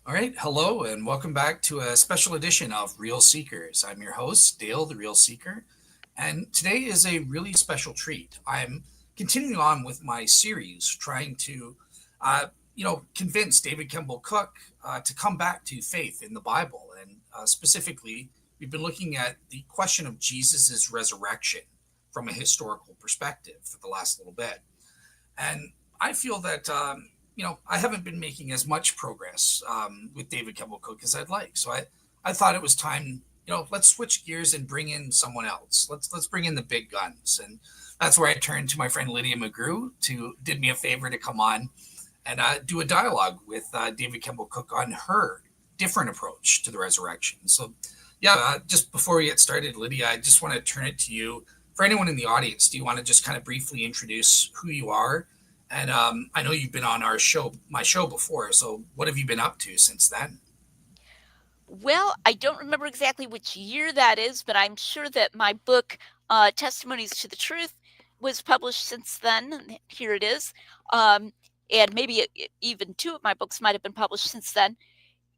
All right, hello, and welcome back to a special edition of Real Seekers. I'm your host, Dale, the Real Seeker, and today is a really special treat. I'm continuing on with my series, trying to, convince David Kemball-Cook to come back to faith in the Bible, and specifically, we've been looking at the question of Jesus's resurrection from a historical perspective for the last little bit. And I feel that I haven't been making as much progress with David Kemball-Cook as I'd like. So I thought it was time. Let's switch gears and bring in someone else. Let's bring in the big guns, and that's where I turned to my friend Lydia McGrew to did me a favor to come on and do a dialogue with David Kemball-Cook on her different approach to the resurrection. So, yeah, just before we get started, Lydia, I just want to turn it to you. For anyone in the audience, do you want to just kind of briefly introduce who you are? And I know you've been on my show before. So, what have you been up to since then? Well, I don't remember exactly which year that is, but I'm sure that my book, Testimonies to the Truth, was published since then. And here it is. Um, and maybe even two of my books might have been published since then.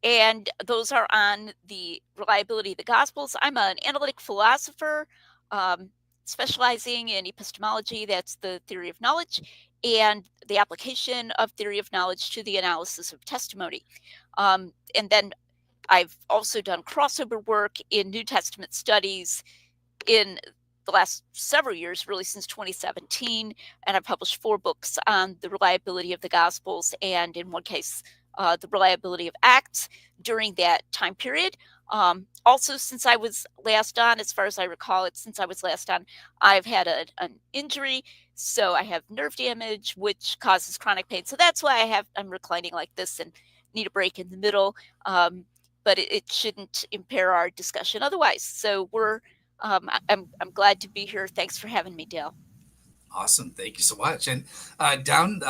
And those are on the reliability of the Gospels. I'm an analytic philosopher, um, specializing in epistemology, that's the theory of knowledge, and the application of theory of knowledge to the analysis of testimony. And then I've also done crossover work in New Testament studies in the last several years, really since 2017. And I've published 4 books on the reliability of the Gospels, and in one case, the reliability of Acts during that time period. Also, since I was last on, as far as I recall it, since I was last on, I've had an injury. So I have nerve damage, which causes chronic pain. So that's why I'm reclining like this and need a break in the middle. But it shouldn't impair our discussion otherwise. So I'm glad to be here. Thanks for having me, Dale. Awesome. Thank you so much. And down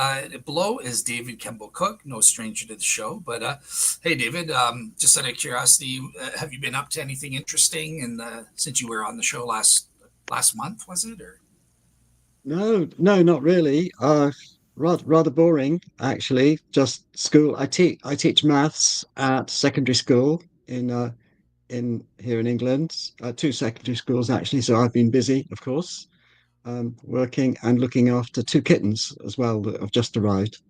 below is David Kemball-Cook, no stranger to the show. But hey, David, just out of curiosity, have you been up to anything interesting? And since you were on the show last month, was it? Or No, no, not really. Rather boring, actually. Just school. I teach maths at secondary school in here in England. Two secondary schools actually. So I've been busy, of course, working and looking after two kittens as well that have just arrived.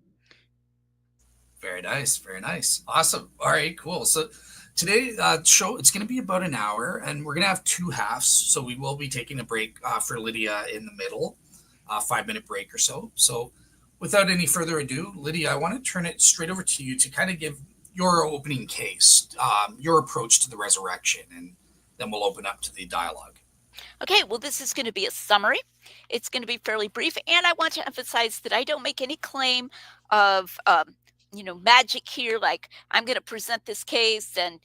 very nice, very nice, awesome. All right, cool. So today show it's going to be about an hour, and we're going to have two halves. So we will be taking a break for Lydia in the middle, 5 minute break or so. So without any further ado, Lydia, I want to turn it straight over to you to kind of give your opening case, your approach to the resurrection, and then we'll open up to the dialogue. Okay, well, this is going to be a summary. It's going to be fairly brief, and I want to emphasize that I don't make any claim of, magic here. Like I'm going to present this case, and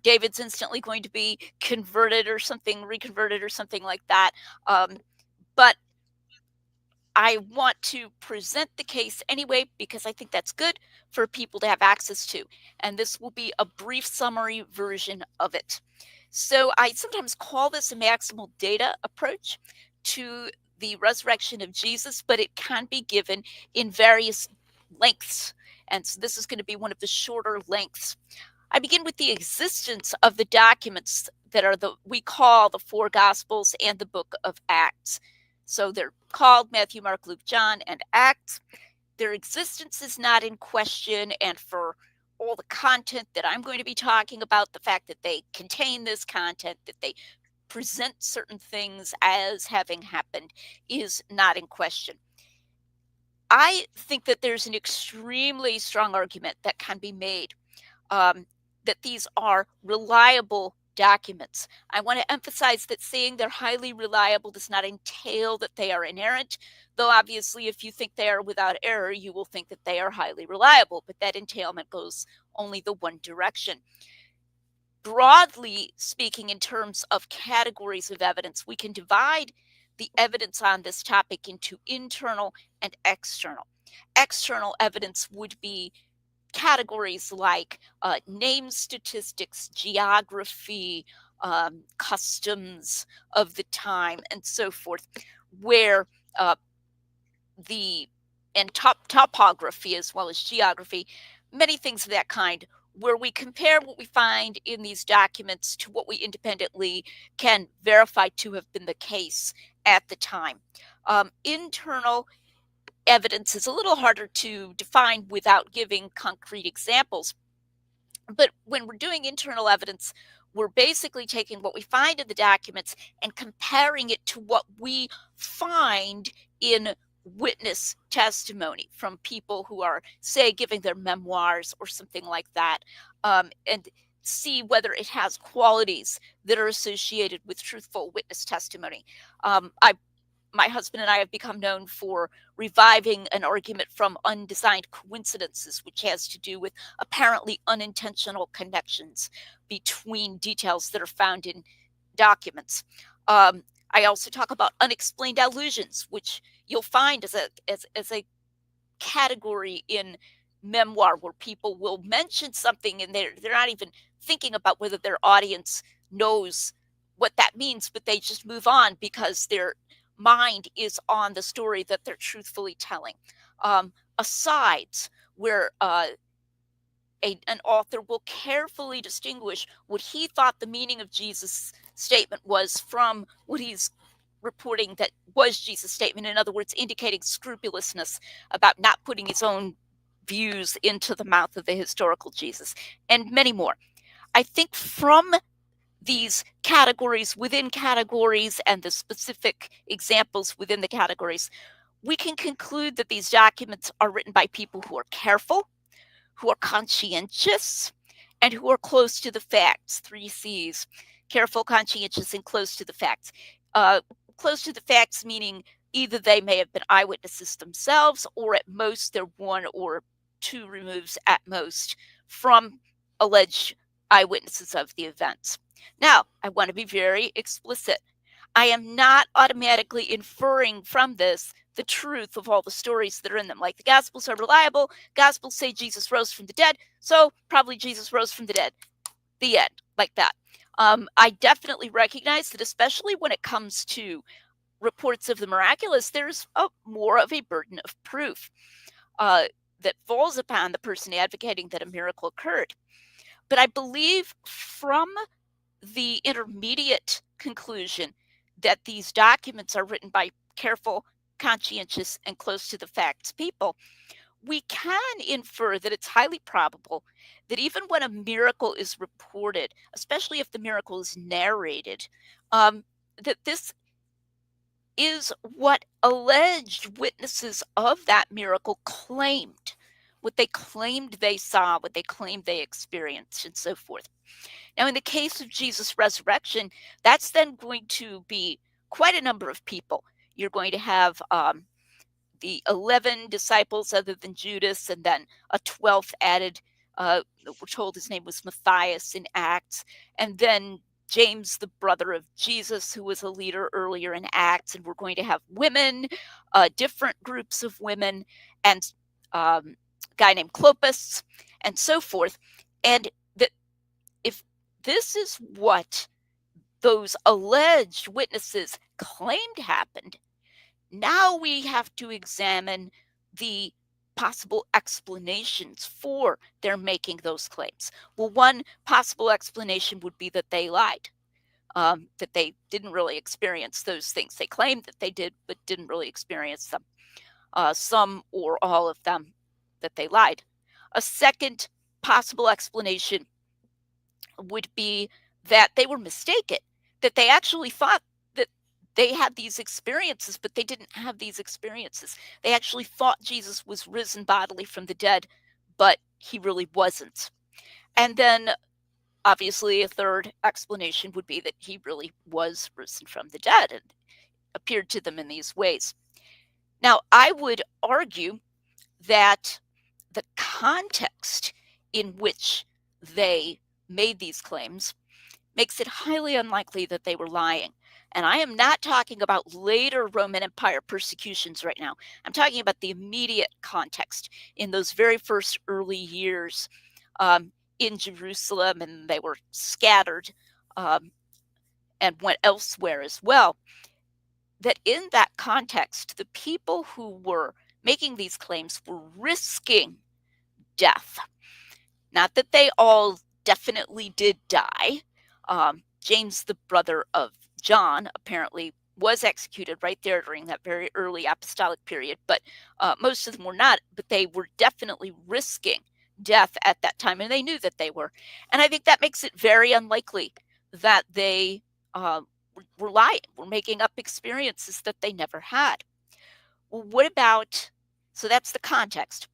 David's instantly going to be converted or something, reconverted or something like that. But I want to present the case anyway because I think that's good for people to have access to. And this will be a brief summary version of it. So I sometimes call this a maximal data approach to the resurrection of Jesus, but it can be given in various lengths. And so this is going to be one of the shorter lengths. I begin with the existence of the documents that are we call the 4 Gospels and the book of Acts. So they're called Matthew, Mark, Luke, John, and Acts. Their existence is not in question, and for all the content that I'm going to be talking about, the fact that they contain this content, that they present certain things as having happened, is not in question. I think that there's an extremely strong argument that can be made that these are reliable documents. I want to emphasize that saying they're highly reliable does not entail that they are inerrant, though obviously if you think they are without error, you will think that they are highly reliable, but that entailment goes only the one direction. Broadly speaking, in terms of categories of evidence, we can divide the evidence on this topic into internal and external. External evidence would be categories like name statistics, geography, customs of the time, and so forth, where the and topography as well as geography, many things of that kind, where we compare what we find in these documents to what we independently can verify to have been the case at the time. Internal evidence is a little harder to define without giving concrete examples. But when we're doing internal evidence, we're basically taking what we find in the documents and comparing it to what we find in witness testimony from people who are, say, giving their memoirs or something like that, and see whether it has qualities that are associated with truthful witness testimony. My husband and I have become known for reviving an argument from undesigned coincidences, which has to do with apparently unintentional connections between details that are found in documents. I also talk about unexplained allusions, which you'll find as a category in memoir where people will mention something and they're not even thinking about whether their audience knows what that means, but they just move on because their mind is on the story that they're truthfully telling. Asides, where an author will carefully distinguish what he thought the meaning of Jesus' statement was from what he's reporting that was Jesus' statement. In other words, indicating scrupulousness about not putting his own views into the mouth of the historical Jesus, and many more. I think from these categories within categories and the specific examples within the categories, we can conclude that these documents are written by people who are careful, who are conscientious, and who are close to the facts. 3 C's: careful, conscientious, and close to the facts. Close to the facts meaning either they may have been eyewitnesses themselves, or at most they're 1 or 2 removes at most from alleged eyewitnesses of the events. Now, I want to be very explicit. I am not automatically inferring from this the truth of all the stories that are in them. Like, the Gospels are reliable. Gospels say Jesus rose from the dead, so probably Jesus rose from the dead. The end, like that. I definitely recognize that, especially when it comes to reports of the miraculous, there's more of a burden of proof that falls upon the person advocating that a miracle occurred. But I believe from the intermediate conclusion that these documents are written by careful, conscientious, and close to the facts people, we can infer that it's highly probable that even when a miracle is reported, especially if the miracle is narrated, that this is what alleged witnesses of that miracle claimed, what they claimed they saw, what they claimed they experienced, and so forth. Now, in the case of Jesus' resurrection, that's then going to be quite a number of people. You're going to have the 11 disciples other than Judas, and then a 12th added. We're told his name was Matthias in Acts, and then James, the brother of Jesus, who was a leader earlier in Acts. And we're going to have women, different groups of women, and a guy named Clopas, and so forth. And that if this is what those alleged witnesses claimed happened, now we have to examine the possible explanations for their making those claims. Well, one possible explanation would be that they lied, that they didn't really experience those things. They claimed that they did, but didn't really experience them. Some or all of them, that they lied. A second possible explanation would be that they were mistaken, that they actually thought that they had these experiences, but they didn't have these experiences. They actually thought Jesus was risen bodily from the dead, but he really wasn't. And then, obviously, a third explanation would be that he really was risen from the dead and appeared to them in these ways. Now, I would argue that the context in which they made these claims makes it highly unlikely that they were lying. And I am not talking about later Roman Empire persecutions right now. I'm talking about the immediate context in those very first early years in Jerusalem, and they were scattered and went elsewhere as well. That in that context, the people who were making these claims were risking death. Not that they all definitely did die. James, the brother of John, apparently was executed right there during that very early apostolic period, but most of them were not, but they were definitely risking death at that time, and they knew that they were. And I think that makes it very unlikely that they were lying, were making up experiences that they never had. Well, what about, so that's the context.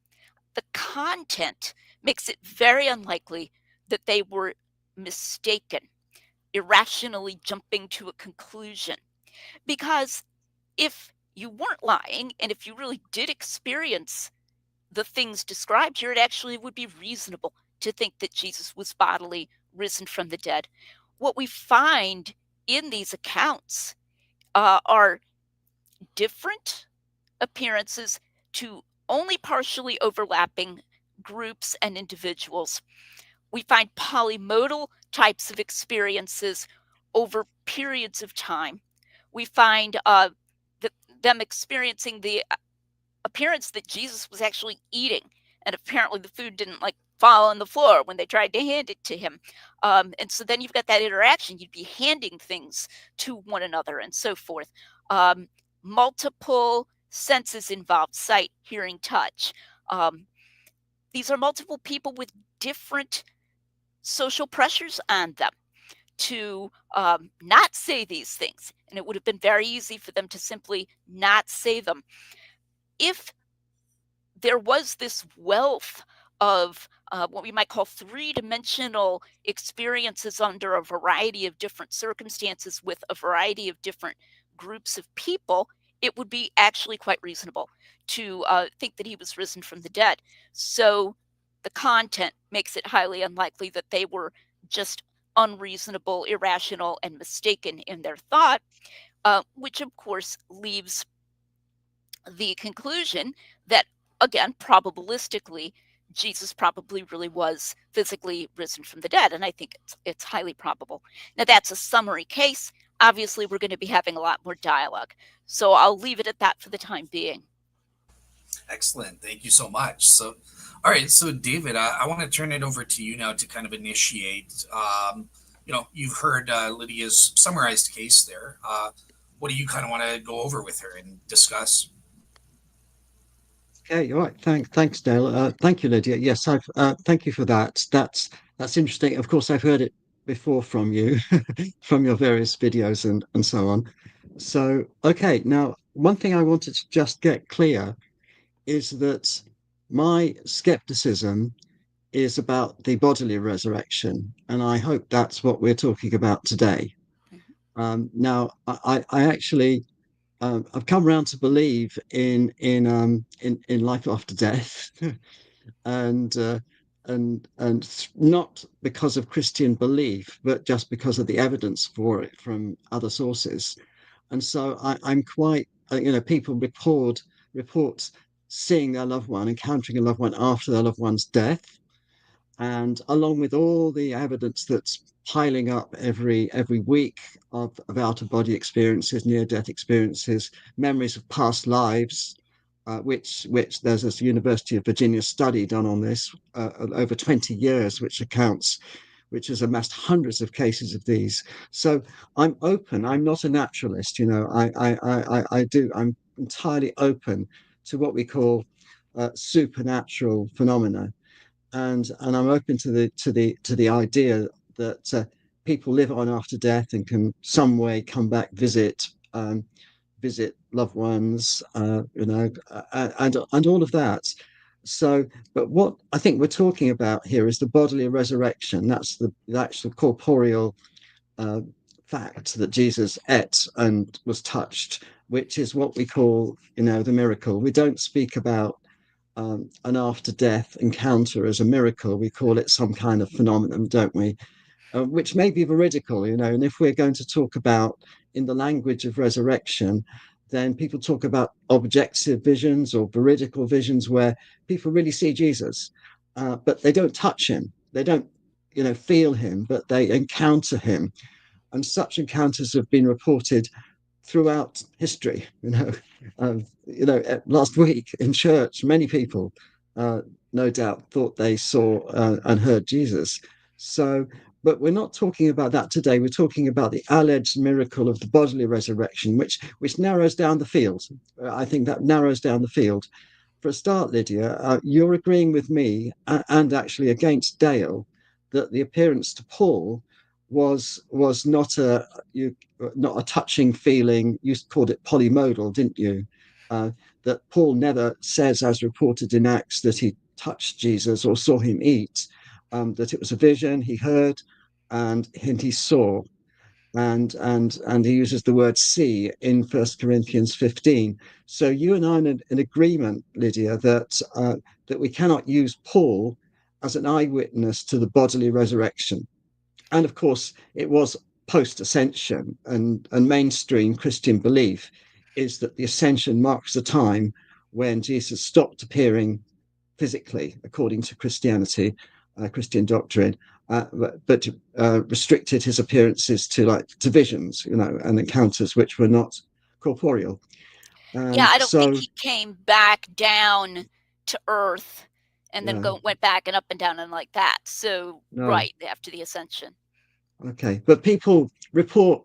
The content makes it very unlikely that they were mistaken, irrationally jumping to a conclusion. Because if you weren't lying, and if you really did experience the things described here, it actually would be reasonable to think that Jesus was bodily risen from the dead. What we find in these accounts are different appearances to only partially overlapping groups and individuals. We find polymodal types of experiences over periods of time. We find them experiencing the appearance that Jesus was actually eating, and apparently the food didn't like fall on the floor when they tried to hand it to him. And so then you've got that interaction. You'd be handing things to one another and so forth. Multiple senses involved: sight, hearing, touch. These are multiple people with different social pressures on them to not say these things. And it would have been very easy for them to simply not say them. If there was this wealth of what we might call three-dimensional experiences under a variety of different circumstances with a variety of different groups of people, it would be actually quite reasonable to think that he was risen from the dead. So the content makes it highly unlikely that they were just unreasonable, irrational, and mistaken in their thought, which of course leaves the conclusion that, again, probabilistically, Jesus probably really was physically risen from the dead. And I think it's highly probable. Now, that's a summary case. Obviously, we're going to be having a lot more dialogue. So I'll leave it at that for the time being. Excellent. Thank you so much. So, all right. So, David, I want to turn it over to you now to kind of initiate. You've heard Lydia's summarized case there. What do you kind of want to go over with her and discuss? Okay, all right. Thanks, Dale. Thank you, Lydia. Yes, I've thank you for that. That's interesting. Of course, I've heard it before from you, from your various videos and so on. So, okay, now one thing I wanted to just get clear is that my skepticism is about the bodily resurrection, and I hope that's what we're talking about today. Now, I actually I've come around to believe in life after death, and not because of Christian belief, but just because of the evidence for it from other sources. And so I'm quite, people report seeing their loved one, encountering a loved one after their loved one's death, and along with all the evidence that's piling up every week of out of body experiences, near death experiences, memories of past lives, which there's a University of Virginia study done on this over 20 years, which has amassed hundreds of cases of these. So I'm open. I'm not a naturalist. I'm entirely open to what we call supernatural phenomena, and I'm open to the idea that people live on after death and can some way come back, visit loved ones, and all of that. So, but what I think we're talking about here is the bodily resurrection. That's the actual corporeal uh, fact that Jesus ate and was touched, which is what we call, the miracle. We don't speak about an after death encounter as a miracle. We call it some kind of phenomenon, don't we? Which may be veridical, and if we're going to talk about in the language of resurrection, then people talk about objective visions or veridical visions where people really see Jesus, but they don't touch him. They don't, feel him, but they encounter him. And such encounters have been reported throughout history. Last week in church, many people no doubt thought they saw and heard Jesus. So, but we're not talking about that today. We're talking about the alleged miracle of the bodily resurrection, which narrows down the field. I think that narrows down the field. For a start, Lydia, you're agreeing with me and actually against Dale that the appearance to Paul was not a touching feeling. You called it polymodal, didn't you? Uh, that Paul never says, as reported in Acts, that he touched Jesus or saw him eat. That it was a vision he heard and he saw, and he uses the word see in 1 Corinthians 15. So you and I are in agreement, Lydia, that we cannot use Paul as an eyewitness to the bodily resurrection. And of course, it was post ascension, and mainstream Christian belief is that the ascension marks the time when Jesus stopped appearing physically, according to Christianity, Christian doctrine, but restricted his appearances to visions, and encounters which were not corporeal. Yeah, And I don't think so, he came back down to Earth and then yeah, went back and up and down and like that. So, no, right after the ascension. okay, but people report,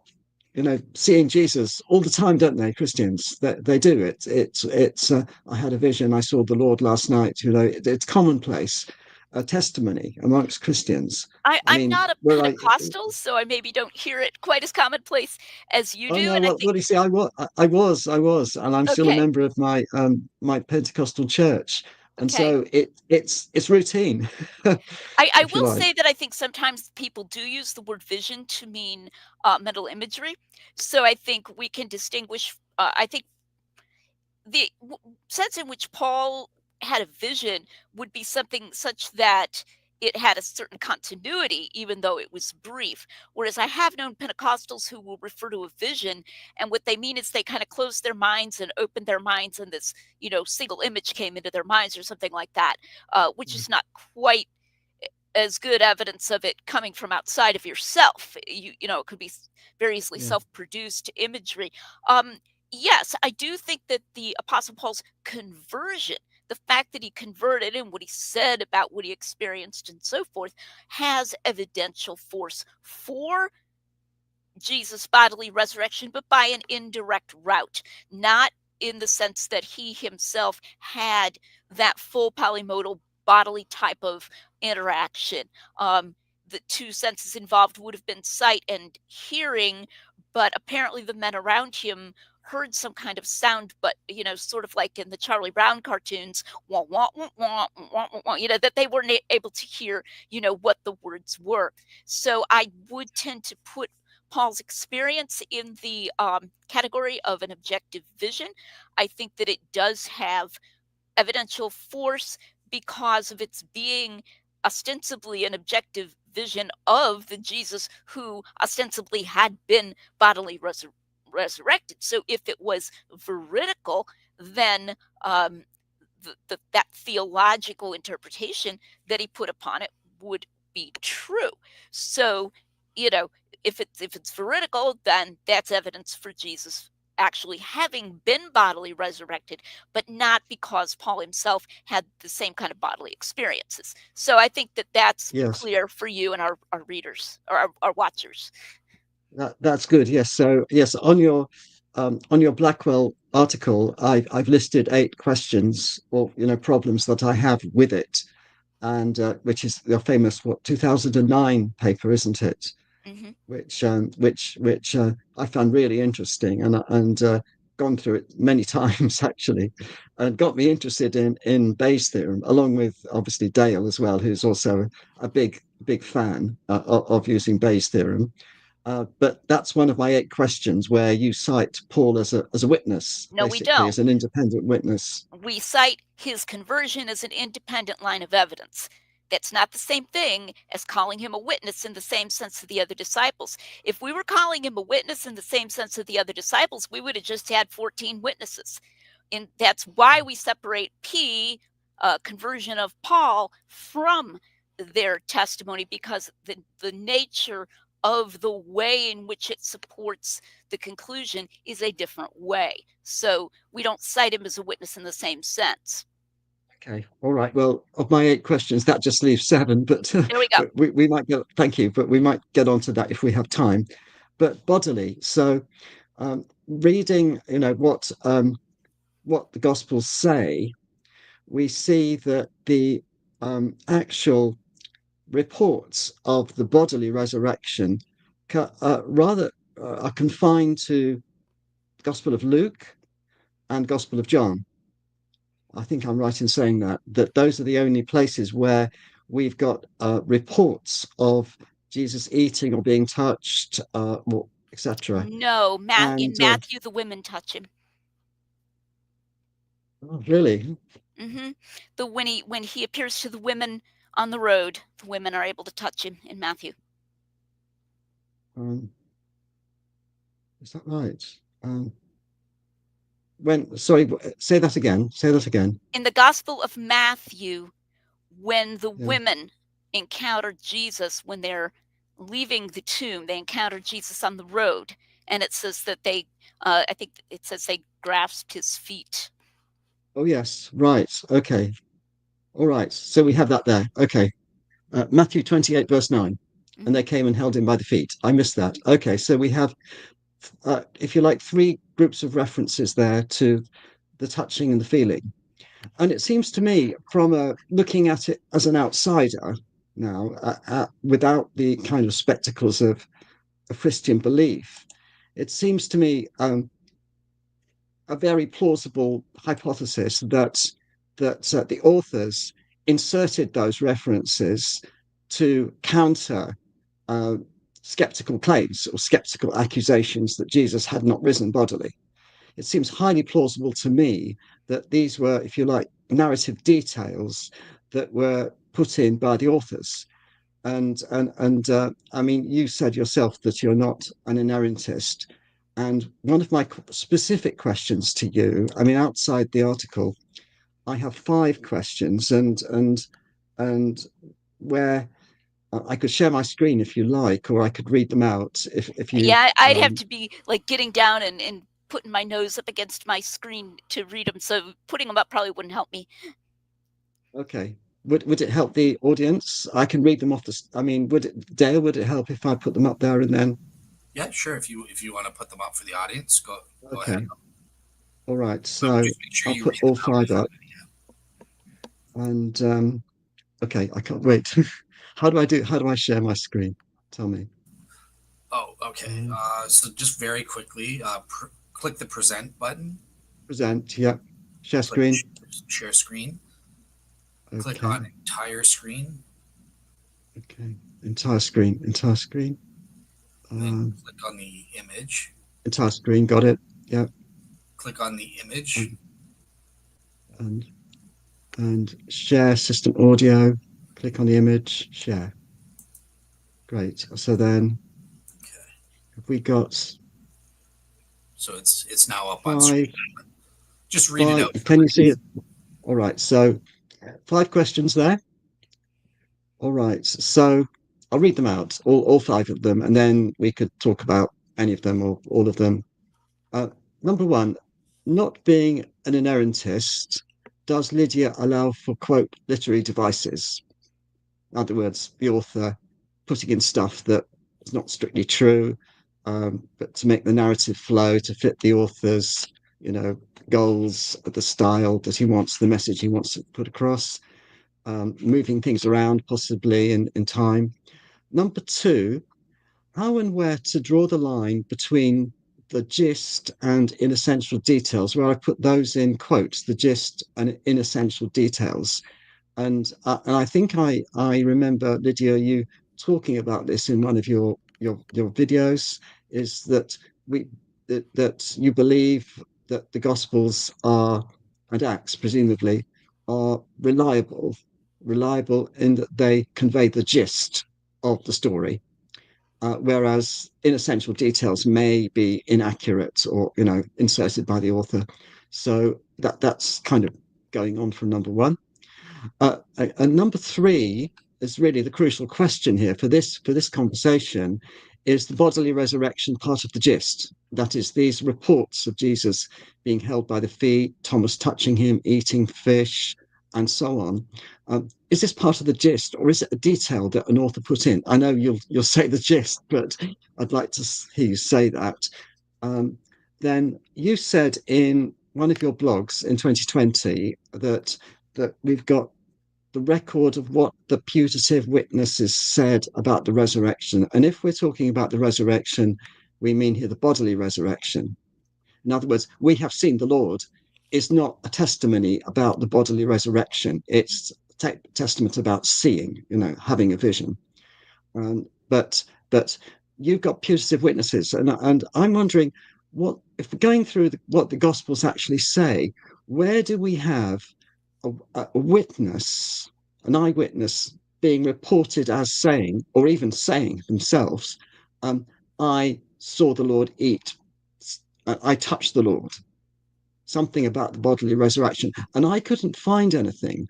seeing Jesus all the time, don't they? Christians, they do it. It's. I had a vision. I saw the Lord last night. It's commonplace, a testimony amongst Christians. I I'm mean, not a where I Pentecostal, so I maybe don't hear it quite as commonplace as you Oh do. no! And I Well, think, what do you see? I was, and I'm still a okay, member of my Pentecostal church, and okay. so it's routine, I if you will like. say that I think sometimes people do use the word vision to mean mental imagery. So I think we can distinguish. I think the sense in which Paul had a vision would be something such that it had a certain continuity, even though it was brief. Whereas I have known Pentecostals who will refer to a vision, and what they mean is they kind of closed their minds and opened their minds, and this, single image came into their minds or something like that, which is not quite as good evidence of it coming from outside of yourself. It could be very easily Yeah, self-produced imagery. Um, yes, I do think that the Apostle Paul's conversion, the fact that he converted and what he said about what he experienced and so forth, has evidential force for Jesus' bodily resurrection, but by an indirect route, not in the sense that he himself had that full polymodal bodily type of interaction. The two senses involved would have been sight and hearing, but apparently the men around him heard some kind of sound, but sort of like in the Charlie Brown cartoons, wah, wah, wah, wah, wah, wah, wah, that they weren't able to hear, what the words were. So I would tend to put Paul's experience in the category of an objective vision. I think that it does have evidential force because of its being ostensibly an objective vision of the Jesus who ostensibly had been bodily resurrected. So if it was veridical, then that theological interpretation that he put upon it would be true. So, you know, if it's veridical, then that's evidence for Jesus actually having been bodily resurrected, but not because Paul himself had the same kind of bodily experiences. So I think that that's yes, clear for you and our readers or our watchers. that's good. Yes, so yes, on your Blackwell article, I've listed 8 questions or problems that I have with it, and which is the famous 2009 paper, isn't it? Hmm. Which I found really interesting, and gone through it many times actually, and got me interested in Bayes' theorem, along with obviously Dale as well, who's also a big fan of using Bayes' theorem. But that's one of my 8 questions where you cite Paul as a witness, No, we basically don't. as an independent witness. We cite his conversion as an independent line of evidence. That's not the same thing as calling him a witness in the same sense of the other disciples. If we were calling him a witness in the same sense of the other disciples, we would have just had 14 witnesses. And that's why we separate conversion of Paul, from their testimony, because the nature of the way in which it supports the conclusion is a different way. So we don't cite him as a witness in the same sense. Okay. All right. Well, of my 8 questions, that just leaves 7, but There we go. but we might get, thank you, but we might get onto that if we have time. But bodily, so reading, what the Gospels say, we see that the actual reports of the bodily resurrection rather are confined to Gospel of Luke and Gospel of John. I think I'm right in saying that those are the only places where we've got reports of Jesus eating or being touched, etc. No, in And Matthew, the women touch him. oh, really, Hmm. When he appears to the women on the road, the women are able to touch him in Matthew. um, is that right? When sorry, say that again. Say that again. In the Gospel of Matthew, when the Yeah. women encounter Jesus, when they're leaving the tomb, they encounter Jesus on the road, and it says that I think it says they grasped his feet. Oh yes, right. Okay. All right. So we have that there. Okay. Matthew 28, verse 9. And they Mm-hmm. came and held him by the feet. I missed that. Okay. So we have, if you like, 3 groups of references there to the touching and the feeling. And it seems to me, from looking at it as an outsider now, without the kind of spectacles of Christian belief, it seems to me a very plausible hypothesis that the authors inserted those references to counter uh, skeptical claims or skeptical accusations that Jesus had not risen bodily. It seems highly plausible to me that these were, if you like, narrative details that were put in by the authors. And I mean, you said yourself that you're not an inerrantist. And one of my specific questions to you, I mean, outside the article, I have 5 questions, and where I could share my screen if you like, or I could read them out if you. Yeah, I'd have to be like getting down and putting my nose up against my screen to read them. So putting them up probably wouldn't help me. Okay. Would it help the audience? I can read them off the. I mean, Dale? Would it help if I put them up there and then? Yeah, sure. If you want to put them up for the audience, go ahead. Okay. All right. But So just make sure I'll you put read all them out. 5 up, and okay. I can't wait. How do I share my screen? Tell me. Oh, okay. Um, So just very quickly, click the present button. Present. Yep. Share Click screen. share screen. Click Okay. on entire screen. Okay. Entire screen. Entire screen. Then Um, click on the image. Entire screen. Got it. Yep. Click on the image. And and and share system audio. Click on the image. Share. Great. So then Okay. have we got So it's now up on screen. 5? Just read it 5. out for Can you me. see it? All right. So 5 questions there. All right. So I'll read them out, all 5 of them, and then we could talk about any of them or all of them. Uh, Number 1, not being an inerrantist, does Lydia allow for, quote, literary devices? In other words, the author putting in stuff that is not strictly true, but to make the narrative flow, to fit the author's, goals, the style that he wants, the message he wants to put across, moving things around possibly in time. Number 2, how and where to draw the line between the gist and inessential details, where I put those in quotes, the gist and inessential details. And I think I remember, Lydia, you talking about this in one of your videos, is that we that you believe that the Gospels are, and Acts presumably, are reliable in that they convey the gist of the story, whereas inessential details may be inaccurate or inserted by the author. So that's kind of going on from number 1. And number 3 is really the crucial question here for this conversation: is the bodily resurrection part of the gist? That is, these reports of Jesus being held by the feet, Thomas touching him, eating fish, and so on. Is this part of the gist, or is it a detail that an author put in? I know you'll say the gist, but I'd like to hear you say that. Um, then you said in one of your blogs in 2020 that we've got the record of what the putative witnesses said about the resurrection. And if we're talking about the resurrection, we mean here the bodily resurrection. In other words, we have seen the Lord is not a testimony about the bodily resurrection. It's a testament about seeing, having a vision. But you've got putative witnesses, and I'm wondering what if we're going through what the Gospels actually say. Where do we have a witness, an eyewitness, being reported as saying, or even saying themselves, "I saw the Lord eat. I touched the Lord." Something about the bodily resurrection, and I couldn't find anything.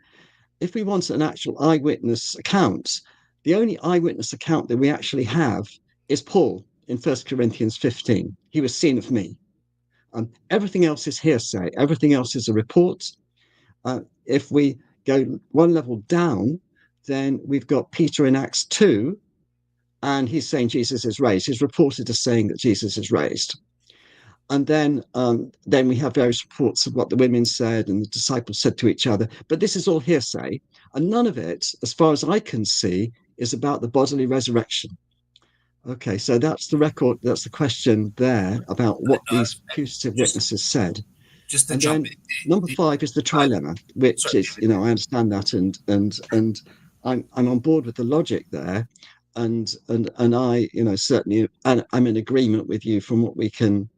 If we want an actual eyewitness account, the only eyewitness account that we actually have is Paul in 1 Corinthians 15. He was seen of me. Everything else is hearsay. Everything else is a report. If we go one level down, then we've got Peter in Acts 2, and he's saying Jesus is raised. He's reported as saying that Jesus is raised. And then we have various reports of what the women said and the disciples said to each other. But this is all hearsay, and none of it, as far as I can see, is about the bodily resurrection. Okay, so that's the record. That's the question there about what these putative witnesses said. Just to And jump then in, number 5 is the trilemma, which sorry, is, I understand that, and I'm on board with the logic there, and I, certainly, and I'm in agreement with you from what we can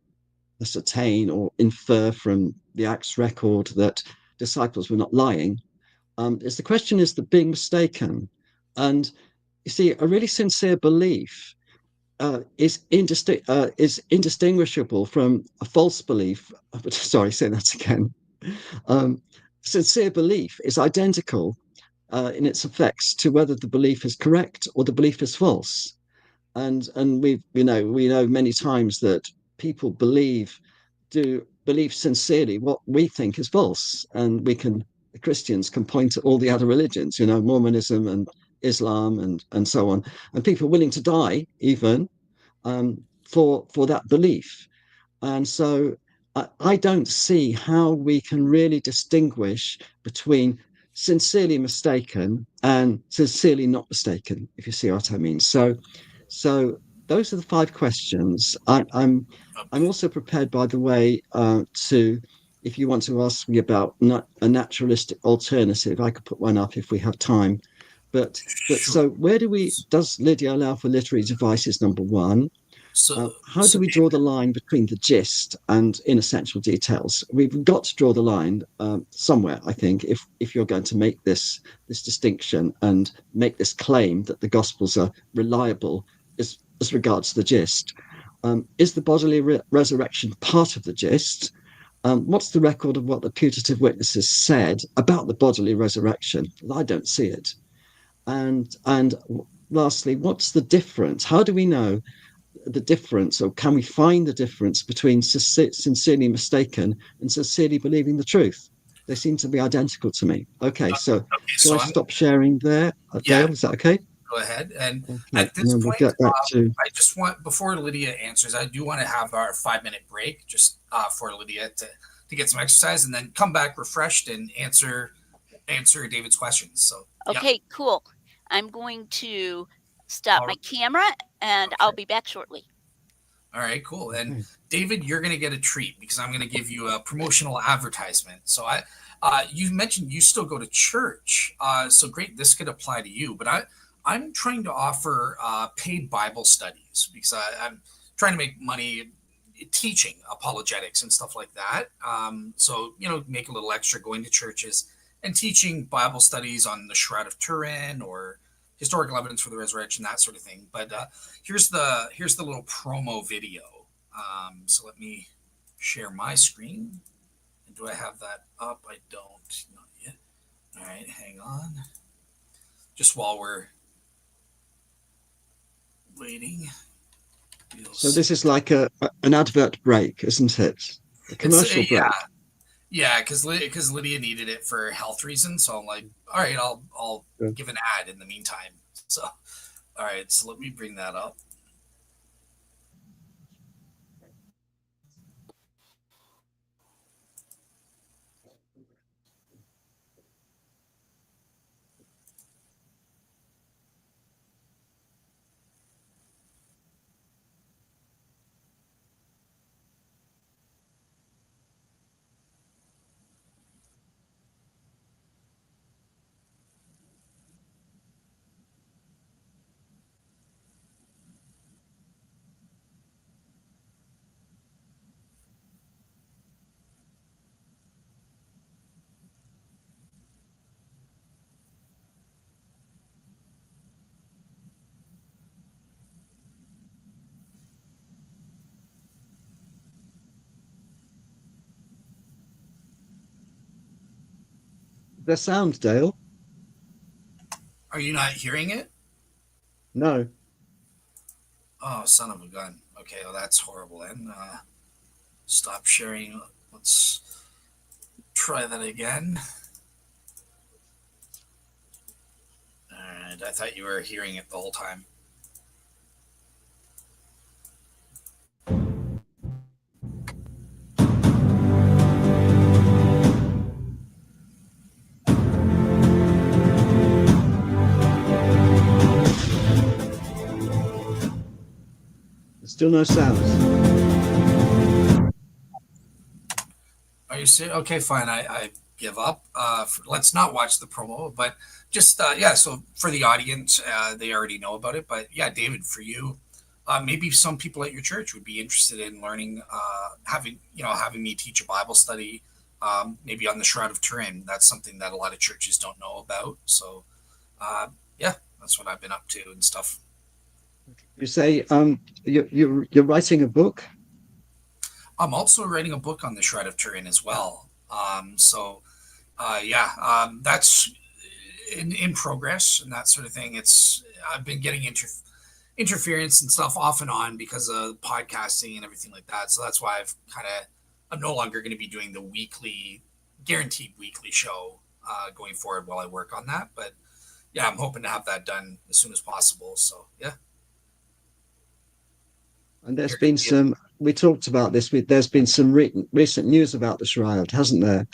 ascertain or infer from the Acts record that disciples were not lying. Is the question is the being mistaken, and you see, a really sincere belief is indistinguishable from a false belief. Sorry, say that again. Um, Sincere belief is identical in its effects to whether the belief is correct or the belief is false. And we know many times that people believe sincerely what we think is false, and Christians can point to all the other religions, Mormonism and Islam and so on, and people are willing to die even for that belief. And so I don't see how we can really distinguish between sincerely mistaken and sincerely not mistaken, if you see what I mean. So those are the 5 questions. I'm also prepared, by the way, to, if you want to ask me about a naturalistic alternative, I could put one up if we have time. But sure. so does Lydia allow for literary devices, number 1? How do we draw the line between the gist and inessential details? We've got to draw the line somewhere, I think, if you're going to make this distinction and make this claim that the Gospels are reliable as regards the gist. Is the bodily resurrection part of the gist? What's the record of what the putative witnesses said about the bodily resurrection? I don't see it. And lastly, what's the difference? How do we know the difference, or can we find the difference between sincerely mistaken and sincerely believing the truth? They seem to be identical to me. Okay, so Okay, shall I stop sharing there, yeah, Dale? Is that okay? go ahead. And Okay, at and this then we'll point, get back to. I just want, before Lydia answers, I do want to have our 5-minute break just for Lydia to get some exercise and then come back refreshed and answer David's questions. So yeah. Okay, cool. I'm going to stop All my right. camera and I'll Okay. be back shortly. All right, cool. And Okay. David, you're going to get a treat because I'm going to give you a promotional advertisement. So you mentioned you still go to church. So great, this could apply to you. But I'm trying to offer paid Bible studies because I'm trying to make money teaching apologetics and stuff like that. So make a little extra going to churches and teaching Bible studies on the Shroud of Turin or historical evidence for the resurrection, that sort of thing. But here's the little promo video. So let me share my screen. Do I have that up? I don't. Not yet. All right, hang on. Just while we're waiting. So this is like an advert break, isn't it? A commercial break. Yeah. Yeah, because Lydia needed it for health reasons, so I'm like, all right, I'll Yeah. give an ad in the meantime. So, all right, so let me bring that up. The sound, Dale? Are you not hearing it? No. Oh, son of a gun. Okay, well that's horrible. Then stop sharing. Let's try that again. All right, I thought you were hearing it the whole time. There's still no sounds. Are you serious? Okay, fine. I give up. Let's not watch the promo, but just yeah. So for the audience, they already know about it. But yeah, David, for you, maybe some people at your church would be interested in learning, having me teach a Bible study, maybe on the Shroud of Turin. That's something that a lot of churches don't know about. So uh, yeah, that's what I've been up to and stuff. You say you're writing a book? I'm also writing a book on the Shroud of Turin as well. Yeah, that's in progress and that sort of thing. I've been getting interference and stuff off and on because of podcasting and everything like that. So that's why I'm no longer going to be doing the guaranteed weekly show going forward while I work on that. But yeah, I'm hoping to have that done as soon as possible. So yeah, And there's you're going been to be some. We talked about this. There's been some recent news about the shroud, hasn't there?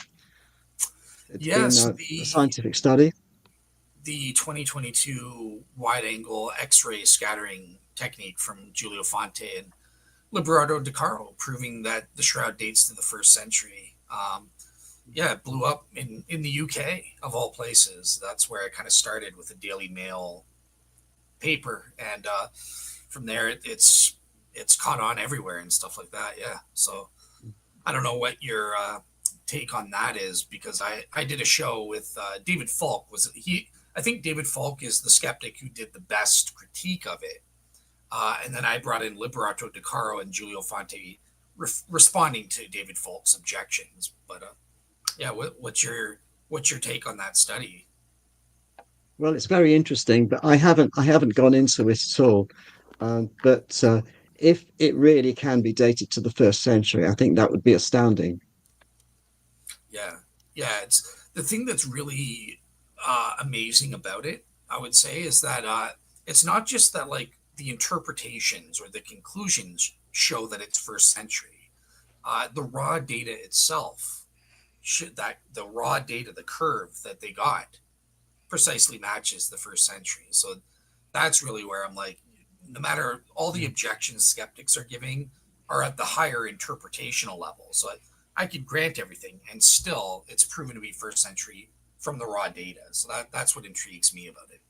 It's been yes, a scientific study. the 2022 wide angle X-ray scattering technique from Giulio Fonte and Liberato De Caro, proving that the shroud dates to the first century. Yeah, it blew up in the UK of all places. That's where it kind of started with the Daily Mail paper, and from there it's caught on everywhere and stuff like that. Yeah, so I don't know what your take on that is because I did a show with David Falk. Was he? I think David Falk is the skeptic who did the best critique of it. And then I brought in Liberato De Caro and Giulio Fonte responding to David Falk's objections. But yeah, what's your take on that study? Well, it's very interesting, but I haven't gone into it at all. But if it really can be dated to the first century, I think that would be astounding. Yeah, yeah. It's the thing that's really amazing about it. I would say is that it's not just that like the interpretations or the conclusions show that it's first century. The raw data itself should that the raw data, the curve that they got precisely matches the first century. So that's really where I'm like, no matter all the objections skeptics are giving are at the higher interpretational level. So I could grant everything, and still it's proven to be first century from the raw data. So that's what intrigues me about it.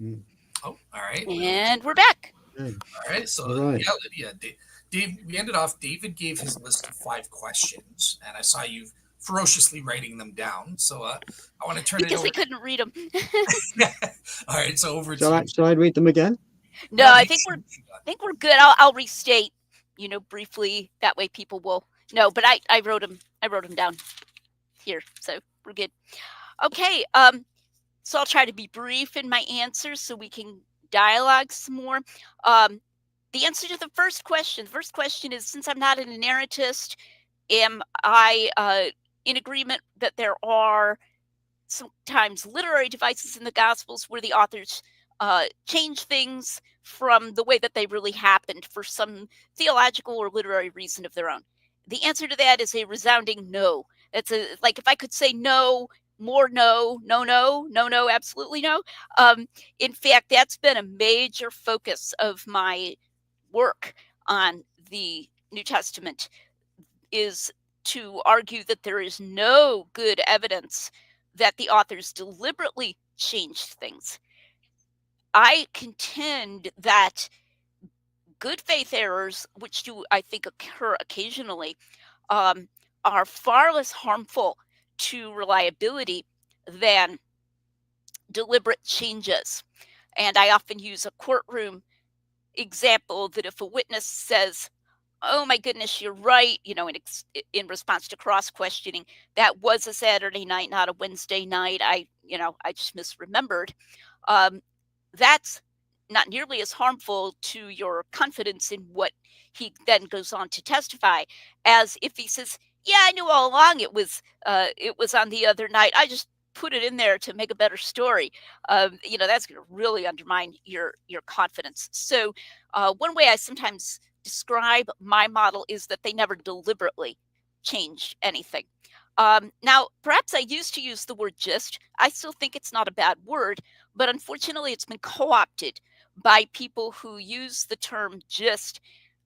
Mm. Oh, all right. And we're back. Okay. All right. So All right. yeah, Lydia, Dave, we ended off. David gave his list of 5 questions, and I saw you ferociously writing them down. So I want to turn it Because over. we couldn't read them. All right. So over Shall to I, you. shall I read them again? No, Yeah, I you think should. we're good. I'll restate, briefly. That way people will know. But I wrote them down here, so we're good. Okay. So I'll try to be brief in my answers so we can dialogue some more. The answer to the first question. The first question is, since I'm not an inerrantist, Am I in agreement that there are sometimes literary devices in the Gospels where the authors change things from the way that they really happened for some theological or literary reason of their own? The answer to that is a resounding no. It's a like if I could say no, more no, no, no, no, no, absolutely no. In fact, that's been a major focus of my work on the New Testament is to argue that there is no good evidence that the authors deliberately changed things. I contend that good faith errors, which do I think occur occasionally, um, are far less harmful to reliability than deliberate changes. And I often use a courtroom example that if a witness says, "Oh my goodness, you're right," in response to cross questioning, "That was a Saturday night, not a Wednesday night. I just misremembered." Um, that's not nearly as harmful to your confidence in what he then goes on to testify as if he says, "Yeah, I knew all along it was on the other night. I just put it in there to make a better story." That's going to really undermine your confidence. So, one way I sometimes describe my model is that they never deliberately changed anything. Now, perhaps I used to use the word "just." I still think it's not a bad word, but unfortunately, it's been co-opted by people who use the term "just"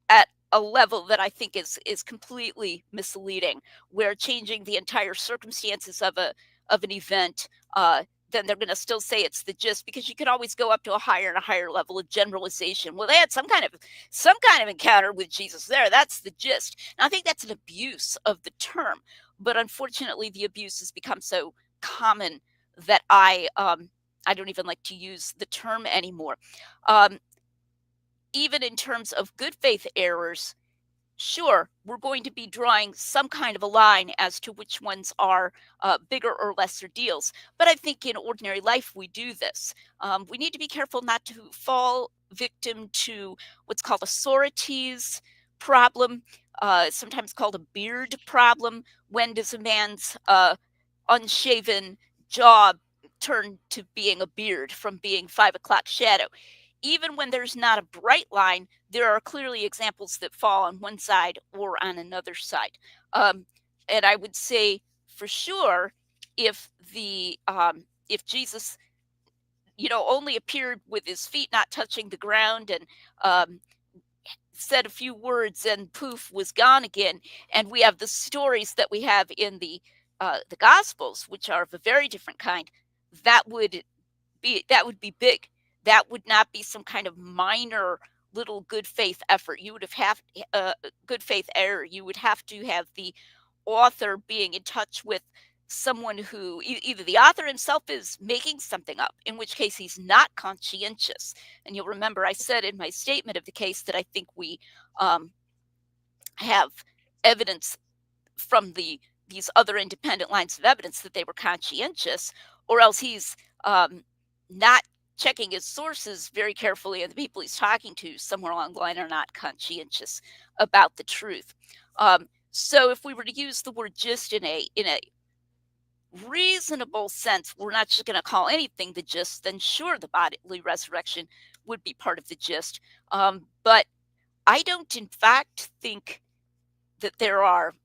at a level that I think is completely misleading, where changing the entire circumstances of an event, then they're going to still say it's the gist because you can always go up to a higher and a higher level of generalization. Well, they had some kind of encounter with Jesus there. That's the gist. And I think that's an abuse of the term, but unfortunately, the abuse has become so common that I don't even like to use the term anymore. Um, Even in terms of good faith errors, sure, we're going to be drawing some kind of a line as to which ones are bigger or lesser deals. But I think in ordinary life, we do this. We need to be careful not to fall victim to what's called a Sorites problem, sometimes called a beard problem. When does a man's unshaven jaw turn to being a beard from being 5 o'clock shadow? Even when there's not a bright line, there are clearly examples that fall on one side or on another side. Um, and I would say for sure, if Jesus, only appeared with his feet not touching the ground and um, said a few words and poof was gone again, and we have the stories that we have in the Gospels, which are of a very different kind, that would be big. That would not be some kind of minor little good faith effort. You would have good faith error. You would have to have the author being in touch with someone who either the author himself is making something up, in which case he's not conscientious. And you'll remember I said in my statement of the case that I think we um, have evidence from these other independent lines of evidence that they were conscientious, or else he's not checking his sources very carefully, and the people he's talking to somewhere along the line are not conscientious about the truth. So if we were to use the word "gist" in a reasonable sense, we're not just going to call anything the gist. Then sure, the bodily resurrection would be part of the gist. But I don't, in fact, think that there are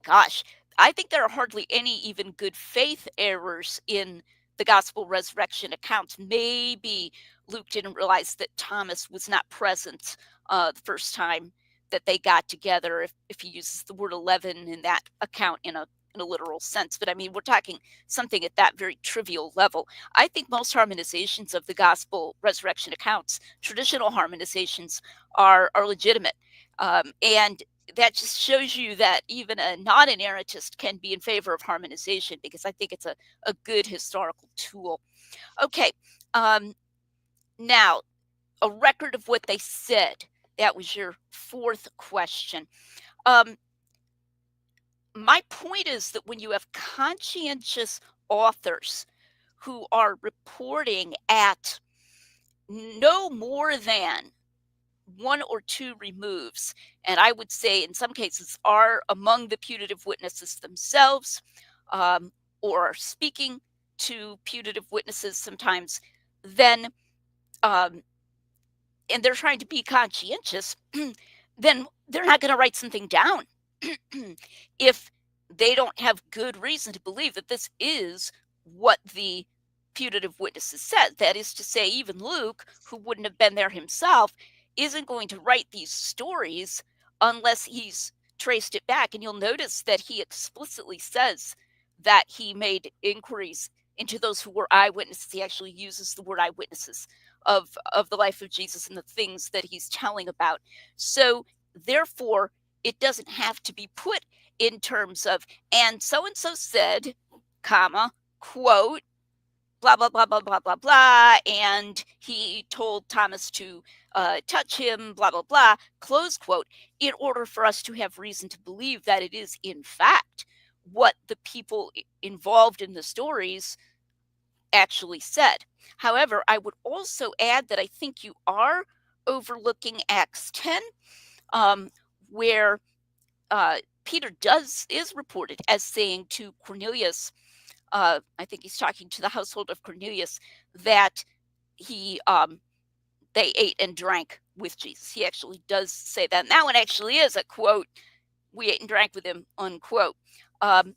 gosh, I think there are hardly any even good faith errors in the gospel resurrection accounts. Maybe Luke didn't realize that Thomas was not present the first time that they got together, if he uses the word 11 in that account in a literal sense. But I mean, we're talking something at that very trivial level. I think most harmonizations of the gospel resurrection accounts, traditional harmonizations, are legitimate. And that just shows you that even a non-inerrantist can be in favor of harmonization, because I think it's a good historical tool. Okay, now a record of what they said. That was your fourth question. My point is that when you have conscientious authors who are reporting at no more than one or two removes, and I would say in some cases are among the putative witnesses themselves, um, or are speaking to putative witnesses sometimes, then um, and they're trying to be conscientious, then they're not going to write something down if they don't have good reason to believe that this is what the putative witnesses said. That is to say, even Luke, who wouldn't have been there himself, isn't going to write these stories unless he's traced it back. And you'll notice that he explicitly says that he made inquiries into those who were eyewitnesses. He actually uses the word eyewitnesses of the life of Jesus and the things that he's telling about. So therefore, it doesn't have to be put in terms of, and so said, comma, quote, blah, blah, blah, blah, blah, blah, blah, and he told Thomas to touch him, blah, blah, blah, close quote, in order for us to have reason to believe that it is, in fact, what the people involved in the stories actually said. However, I would also add that I think you are overlooking Acts 10, where Peter is reported as saying to Cornelius, I think he's talking to the household of Cornelius, that he they ate and drank with Jesus. He actually does say that. And that one actually is a quote, we ate and drank with him, unquote. The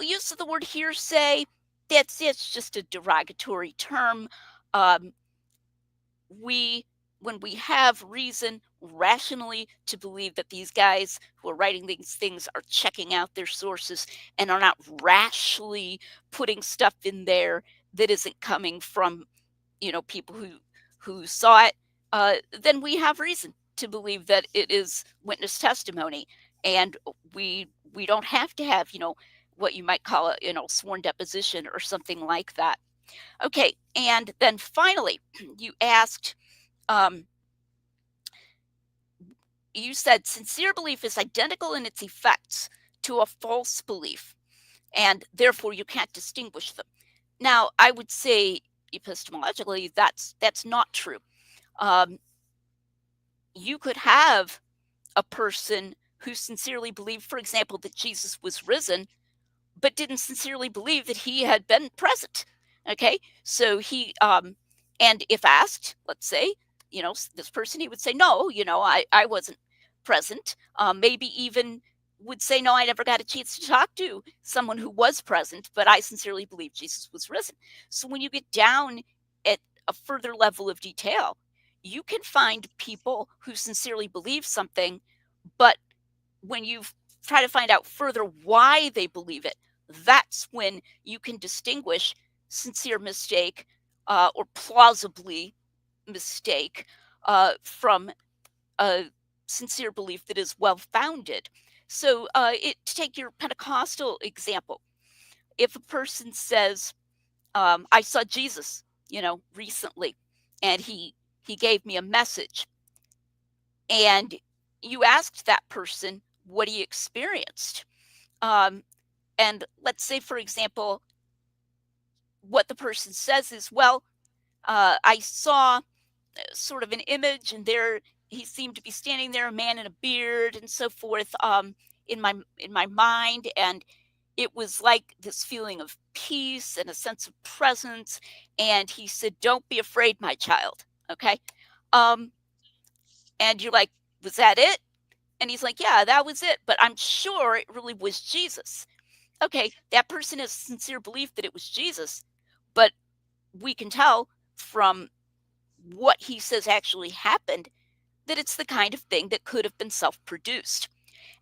use of the word hearsay, it's just a derogatory term. When we have reason rationally to believe that these guys who are writing these things are checking out their sources and are not rashly putting stuff in there that isn't coming from, people who saw it, then we have reason to believe that it is witness testimony, and we don't have to have, what you might call a, sworn deposition or something like that. Okay, and then finally, you asked, you said sincere belief is identical in its effects to a false belief, and therefore you can't distinguish them. Now, I would say epistemologically that's not true. You could have a person who sincerely believed, for example, that Jesus was risen, but didn't sincerely believe that he had been present. Okay, so he and if asked, let's say, this person, he would say, no, I wasn't present. Maybe even would say, no, I never got a chance to talk to someone who was present, but I sincerely believe Jesus was risen. So when you get down at a further level of detail, you can find people who sincerely believe something, but when you try to find out further why they believe it, that's when you can distinguish sincere mistake or plausibly mistake from a sincere belief that is well-founded. So to take your Pentecostal example, if a person says, I saw Jesus, recently, and he gave me a message, and you asked that person what he experienced, and let's say, for example, what the person says is, well, I saw sort of an image, and there he seemed to be standing there, a man in a beard and so forth, in my mind, and it was like this feeling of peace and a sense of presence. And he said, "Don't be afraid, my child." Okay, um, and you're like, "Was that it?" And he's like, "Yeah, that was it, but I'm sure it really was Jesus." Okay, that person has a sincere belief that it was Jesus, but we can tell from what he says actually happened that it's the kind of thing that could have been self-produced.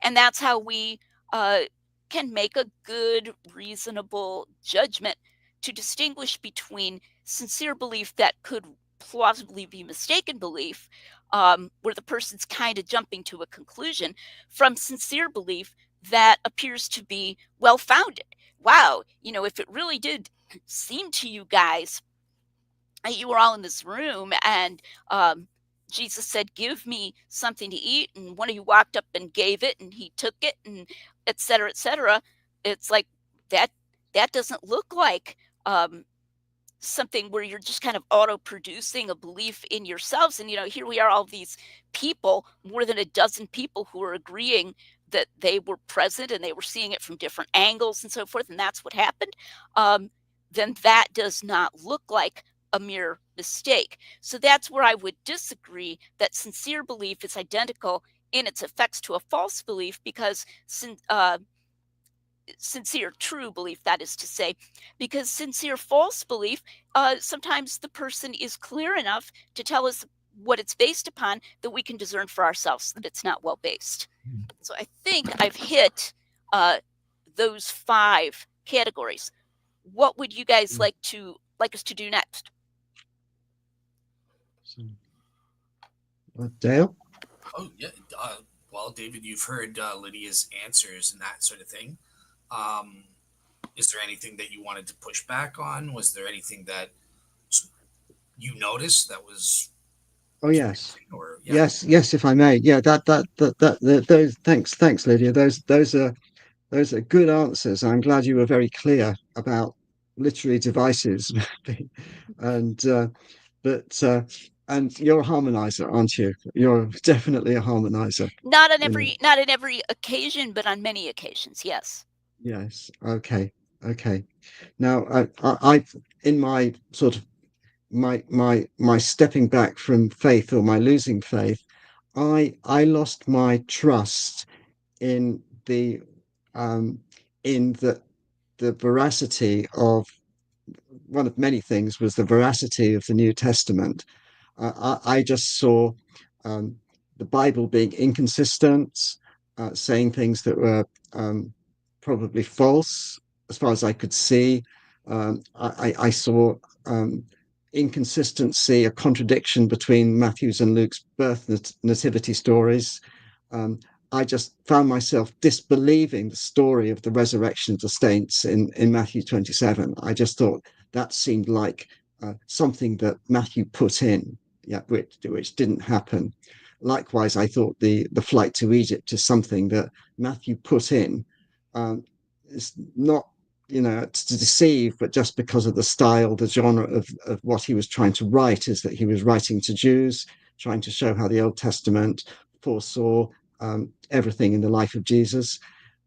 And that's how we can make a good, reasonable judgment to distinguish between sincere belief that could plausibly be mistaken belief, where the person's kind of jumping to a conclusion, from sincere belief that appears to be well-founded. Wow, if it really did seem to you guys, you were all in this room, and Jesus said, "Give me something to eat," and one of you walked up and gave it, and he took it, and et cetera, et cetera. It's like that doesn't look like something where you're just kind of auto-producing a belief in yourselves. And here we are, all these people, more than a dozen people who are agreeing that they were present and they were seeing it from different angles and so forth, and that's what happened. Then that does not look like a mere mistake. So that's where I would disagree that sincere belief is identical in its effects to a false belief, because sincere true belief, that is to say, because sincere false belief, sometimes the person is clear enough to tell us what it's based upon that we can discern for ourselves that it's not well based. So I think I've hit those 5 categories. What would you guys like us to do next? Dale? Oh, yeah. Well, David, you've heard Lydia's answers and that sort of thing. Is there anything that you wanted to push back on? Was there anything that you noticed that was? Oh yes, Or yeah. yes. If I may, yeah. Those. Thanks, Lydia. Those are good answers. I'm glad you were very clear about literary devices, and but and you're a harmonizer, aren't you? You're definitely a harmonizer. Not on every occasion, but on many occasions, yes. Yes. Okay. Okay. Now, I in my sort of my stepping back from faith, or my losing faith, I lost my trust in the um, in the veracity of, one of many things was the veracity of the New Testament. I just saw um, the Bible being inconsistent, saying things that were probably false as far as I could see. I saw inconsistency, a contradiction between Matthew's and Luke's birth nativity stories. I just found myself disbelieving the story of the resurrection of the saints in Matthew 27. I just thought that seemed like something that Matthew put in, yeah, which didn't happen. Likewise, I thought the flight to Egypt is something that Matthew put in. It's not, to deceive, but just because of the style, the genre of what he was trying to write, is that he was writing to Jews, trying to show how the Old Testament foresaw everything in the life of Jesus.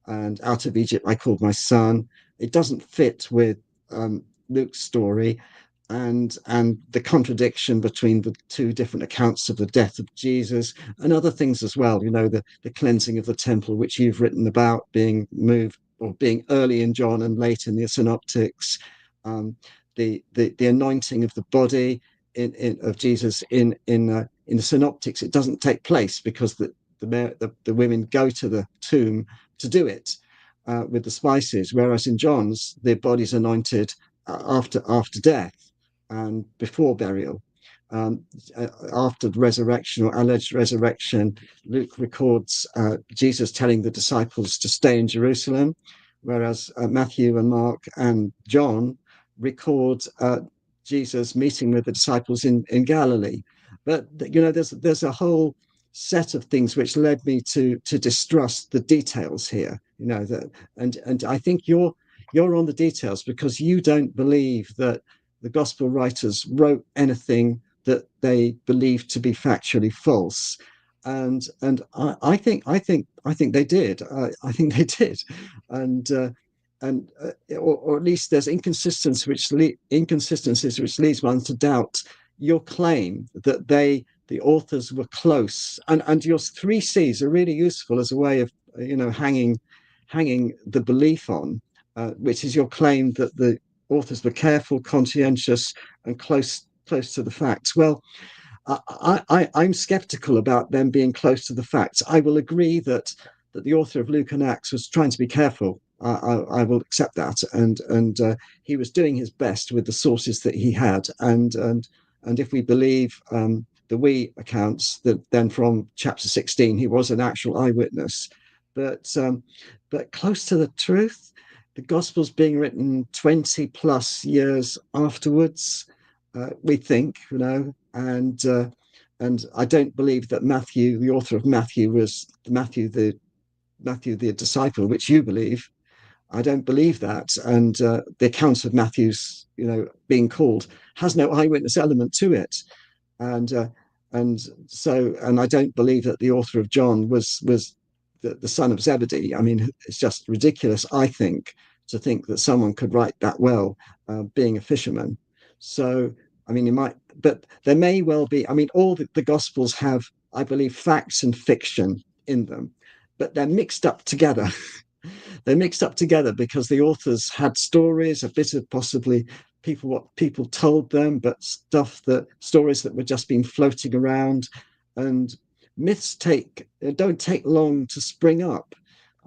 And out of Egypt I called my son. It doesn't fit with Luke's story, and the contradiction between the 2 different accounts of the death of Jesus, and other things as well. The cleansing of the temple, which you've written about, being moved, or being early in John and late in the synoptics. The anointing of the body of Jesus in the synoptics, it doesn't take place because the women go to the tomb to do it with the spices, whereas in John's, their body's anointed after death and before burial. Um, After the resurrection, or alleged resurrection, Luke records Jesus telling the disciples to stay in Jerusalem, whereas Matthew and Mark and John record Jesus meeting with the disciples in Galilee. But there's a whole set of things which led me to distrust the details here. And I think you're on the details because you don't believe that the gospel writers wrote anything that they believed to be factually false. And I think they did. I think they did, and or at least there's inconsistencies which leads one to doubt your claim that the authors were close. And your 3 C's are really useful as a way of hanging the belief on, which is your claim that the authors were careful, conscientious, and close to the facts. Well, I'm skeptical about them being close to the facts. I will agree that the author of Luke and Acts was trying to be careful. I will accept that, and he was doing his best with the sources that he had, and if we believe the accounts, that then from chapter 16 he was an actual eyewitness. But close to the truth, the Gospels being written 20 plus years afterwards, we think, and I don't believe that Matthew, the author of Matthew, was Matthew the disciple, which you believe. I don't believe that. And the account of Matthew's, being called has no eyewitness element to it. And and I don't believe that the author of John was the son of Zebedee. I mean, it's just ridiculous, I think, to think that someone could write that well, being a fisherman. So, I mean, you might, but there may well be. I mean, all the Gospels have, I believe, facts and fiction in them, but they're mixed up together. They're mixed up together because the authors had stories, a bit of possibly what people told them, but stories that were just been floating around. And myths don't take long to spring up.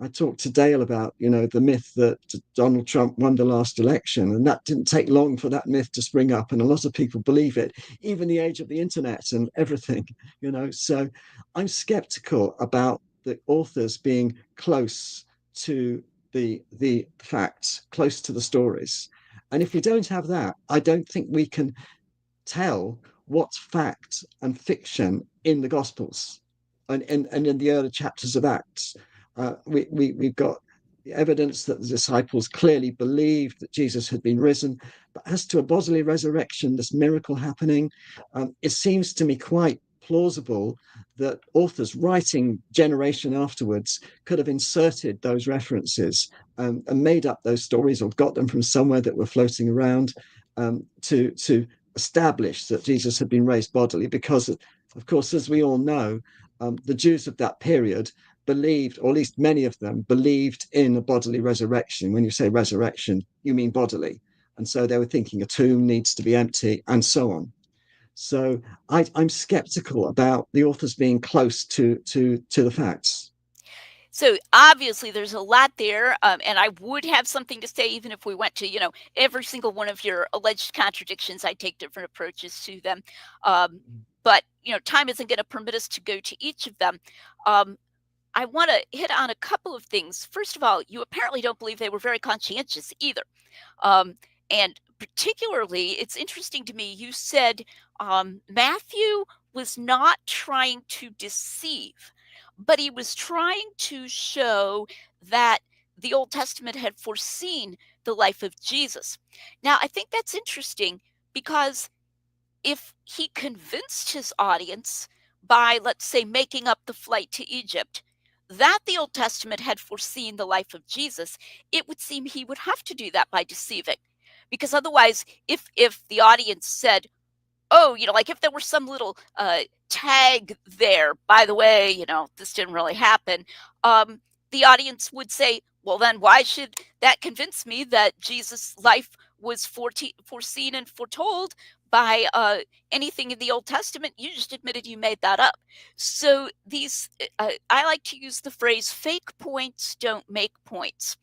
I talked to Dale about, the myth that Donald Trump won the last election, and that didn't take long for that myth to spring up, and a lot of people believe it, even the age of the internet and everything, So I'm skeptical about the authors being close to the facts, close to the stories. And if we don't have that, I don't think we can tell what's fact and fiction in the Gospels and in the early chapters of Acts. We've got evidence that the disciples clearly believed that Jesus had been risen. But as to a bodily resurrection, this miracle happening, it seems to me quite plausible that authors writing generation afterwards could have inserted those references, and made up those stories or got them from somewhere that were floating around, to establish that Jesus had been raised bodily, because, of course, as we all know, the Jews of that period believed, or at least many of them believed, in a bodily resurrection. When you say resurrection, you mean bodily. And so they were thinking a tomb needs to be empty and so on. So I'm skeptical about the authors being close to the facts. So obviously there's a lot there, and I would have something to say even if we went to, every single one of your alleged contradictions. I take different approaches to them. But, time isn't going to permit us to go to each of them. I want to hit on a couple of things. First of all, you apparently don't believe they were very conscientious either. And particularly, it's interesting to me, you said Matthew was not trying to deceive, but he was trying to show that the Old Testament had foreseen the life of Jesus. Now, I think that's interesting because if he convinced his audience by, let's say, making up the flight to Egypt, that the Old Testament had foreseen the life of Jesus, it would seem he would have to do that by deceiving. Because otherwise, if the audience said, oh, like if there were some little tag there, by the way, this didn't really happen, the audience would say, well, then why should that convince me that Jesus' life was foreseen and foretold by anything in the Old Testament? You just admitted you made that up. So I like to use the phrase, fake points don't make points.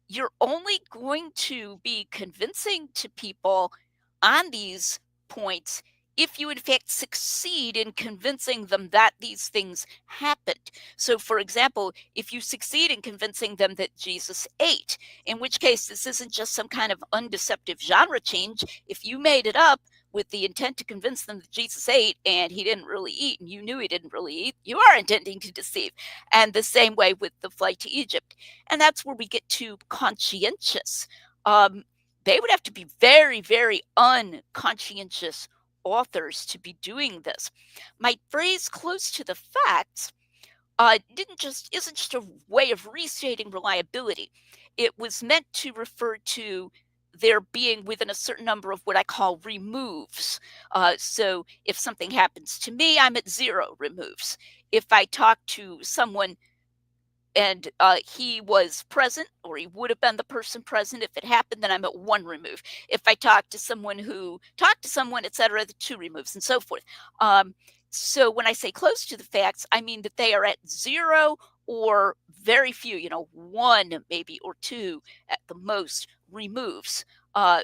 You're only going to be convincing to people on these points if you in fact succeed in convincing them that these things happened. So for example, if you succeed in convincing them that Jesus ate, in which case this isn't just some kind of undeceptive genre change. If you made it up with the intent to convince them that Jesus ate and he didn't really eat, and you knew he didn't really eat, you are intending to deceive. And the same way with the flight to Egypt. And that's where we get to conscientious. They would have to be very, very unconscientious authors to be doing this. My phrase close to the facts isn't just a way of restating reliability. It was meant to refer to there being within a certain number of what I call removes. So if something happens to me, I'm at 0 removes. If I talk to someone and he was present, or he would have been the person present if it happened, then I'm at 1 remove. If I talk to someone who talked to someone, etc., the 2 removes, and so forth. So when I say close to the facts, I mean that they are at 0 or very few, 1 maybe or 2 at the most removes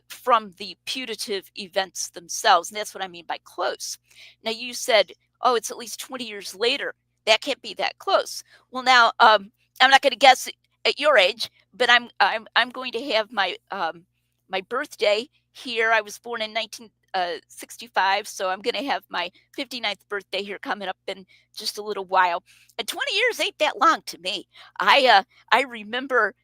from the putative events themselves. And that's what I mean by close. Now you said, oh, it's at least 20 years later. That can't be that close. Well, now I'm not going to guess at your age, but I'm going to have my my birthday here. I was born in 1965, so I'm going to have my 59th birthday here coming up in just a little while. And 20 years ain't that long to me. I remember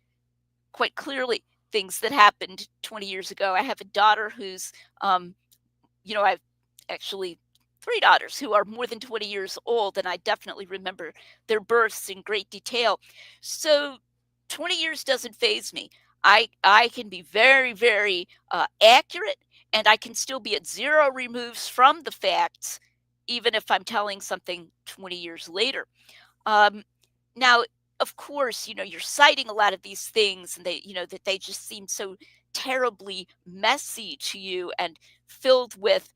quite clearly things that happened 20 years ago. I have a daughter who's, I've actually 3 daughters who are more than 20 years old, and I definitely remember their births in great detail. So 20 years doesn't phase me. I can be very, very, accurate, and I can still be at 0 removes from the facts, even if I'm telling something 20 years later. Um, Now, of course, you're citing a lot of these things and that they just seem so terribly messy to you and filled with,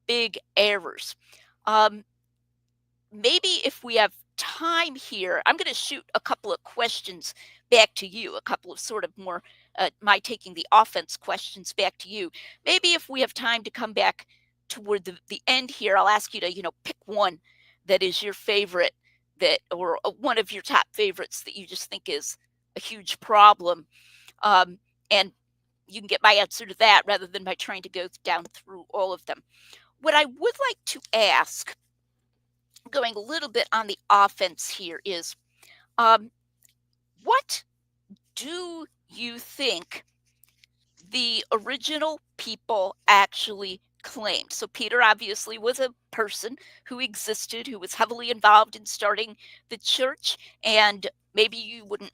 big errors. Um, Maybe if we have time here, I'm going to shoot a couple of questions back to you, a couple of sort of more my taking the offense questions back to you. Maybe if we have time to come back toward the end here, I'll ask you to, pick one that is your favorite that or one of your top favorites that you just think is a huge problem. And you can get my answer to that rather than by trying to go down through all of them. What I would like to ask, going a little bit on the offense here, is um, what do you think the original people actually claimed? So, Peter obviously was a person who existed, who was heavily involved in starting the church, and maybe you wouldn't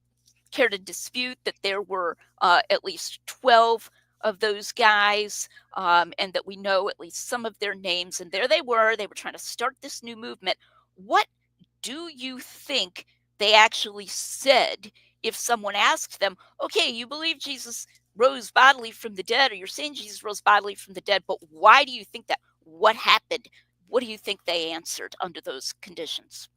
care to dispute that there were at least 12 of those guys, and that we know at least some of their names. And there they were trying to start this new movement. What do you think they actually said if someone asked them, okay, you believe Jesus rose bodily from the dead, or you're saying Jesus rose bodily from the dead, but why do you think that? What happened? What do you think they answered under those conditions?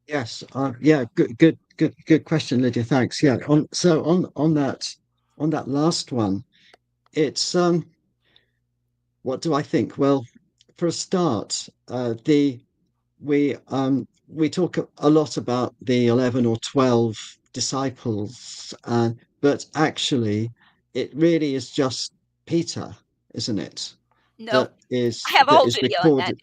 Yes. Yeah. Good question, Lydia. Thanks. Yeah. On that last one, it's what do I think? Well, for a start, the we talk a lot about the 11 or 12 disciples, but actually, it really is just Peter, isn't it? No, I have a That whole is video on that. recorded.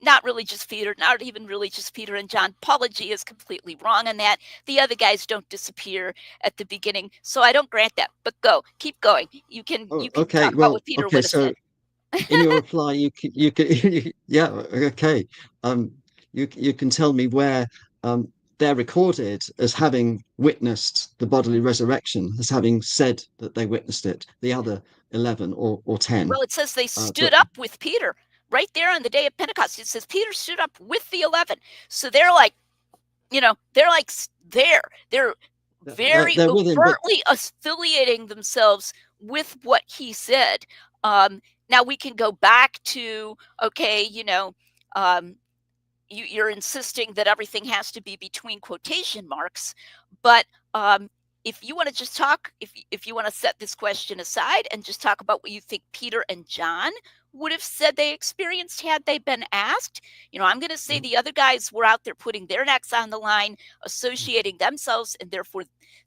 Not really just Peter, not even really just Peter and John. Paula G is completely wrong on that. The other guys don't disappear at the beginning, so I don't grant that. But keep going. You can Oh, you can okay. talk about Well, what Peter okay. would have So said. in your reply, you can yeah, okay. Um, you can tell me where they're recorded as having witnessed the bodily resurrection, as having said that they witnessed it. The other 11 or 10, Well, it says they stood but up with Peter right there on the day of Pentecost. It says Peter stood up with the 11. So they're like, they're like there. They're very they're with him. But overtly affiliating themselves with what he said. Now we can go back to, okay, um, you're insisting that everything has to be between quotation marks, but if you want to just talk, if you want to set this question aside and just talk about what you think Peter and John would have said they experienced had they been asked, I'm going to say the other guys were out there putting their necks on the line, associating themselves, and therefore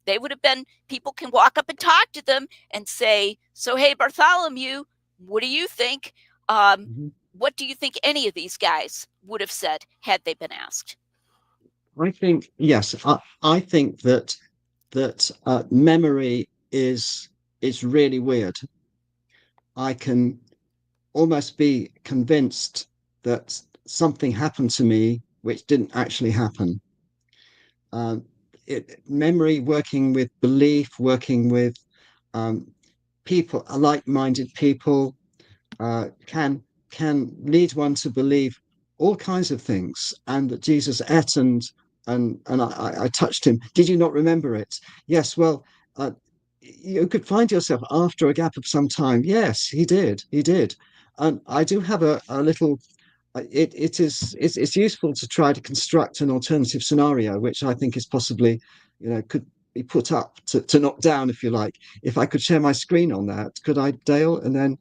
they would have been, people can walk up and talk to them and say, so hey, Bartholomew, what do you think? Mhm. What do you think any of these guys would have said had they been asked? I think yes, I think that memory is really weird. I can almost be convinced that something happened to me which didn't actually happen. Um, Memory, working with belief, working with um, people, like-minded people, can lead one to believe all kinds of things, and that Jesus ate and I touched him. Did you not remember it? Yes. Well, you could find yourself after a gap of some time. Yes, he did. He did. And I do have a little. It's useful to try to construct an alternative scenario, which I think is possibly, could be put up to knock down, if you like. If I could share my screen on that, could I, Dale? And then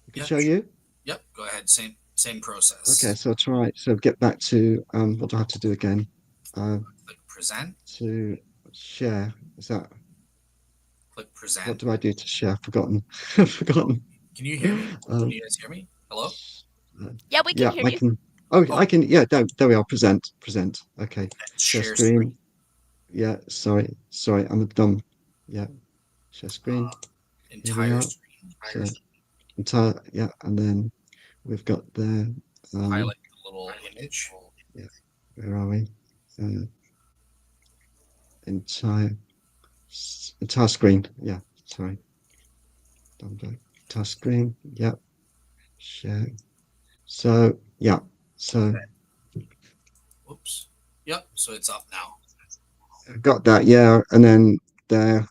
I could Yep. show you. Yep. Go ahead. Same Okay, process. so I'll try. So get back to what do I have to do again? Uh, Click present. to share. Is that Click what present. do I do to share? Forgotten. I've Oh, forgotten. can you hear me? Can Um, you guys hear me? Hello? Yeah, we can yeah, hear I you. can. Oh, Oh, I can. Yeah, there we are. Present. Okay. and Share share screen. screen. Yeah. Sorry. I'm dumb. Yeah, share screen. Here we Entire are. screen. So entire, yeah, and then we've got the Highlight the little image. yeah, where are we? Uh, entire entire screen. Yeah, sorry. Entire screen. Yeah, share. So yeah, so Whoops. Yep. So it's up now. I've got that. Yeah, and then there.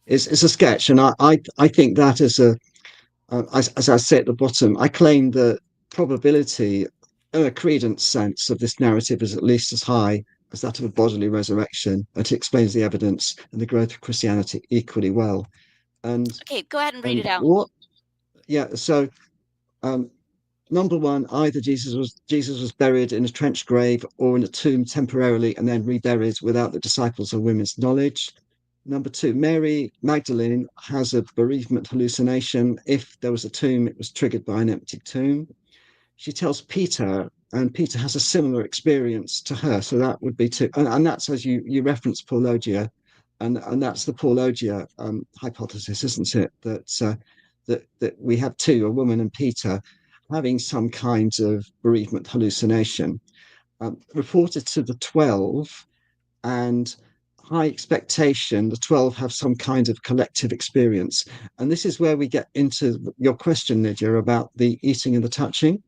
It's a sketch, and I think that as I say at the bottom, I claim the probability, in a credence sense, of this narrative is at least as high as that of a bodily resurrection, and it explains the evidence and the growth of Christianity equally well. And Okay, go ahead and read it out. what? Yeah. So um, number one, either Jesus was buried in a trench grave or in a tomb temporarily and then reburied without the disciples or women's knowledge. Number two, Mary Magdalene has a bereavement hallucination. If there was a tomb, it was triggered by an empty tomb. She tells Peter, and Peter has a similar experience to her. So that would be two. And that's as you reference Paulogia, and that's the Paulogia hypothesis, isn't it? That we have two, a woman and Peter, having some kind of bereavement hallucination. Reported to the 12, and high expectation, the 12 have some kind of collective experience. And this is where we get into your question, Lydia, about the eating and the touching.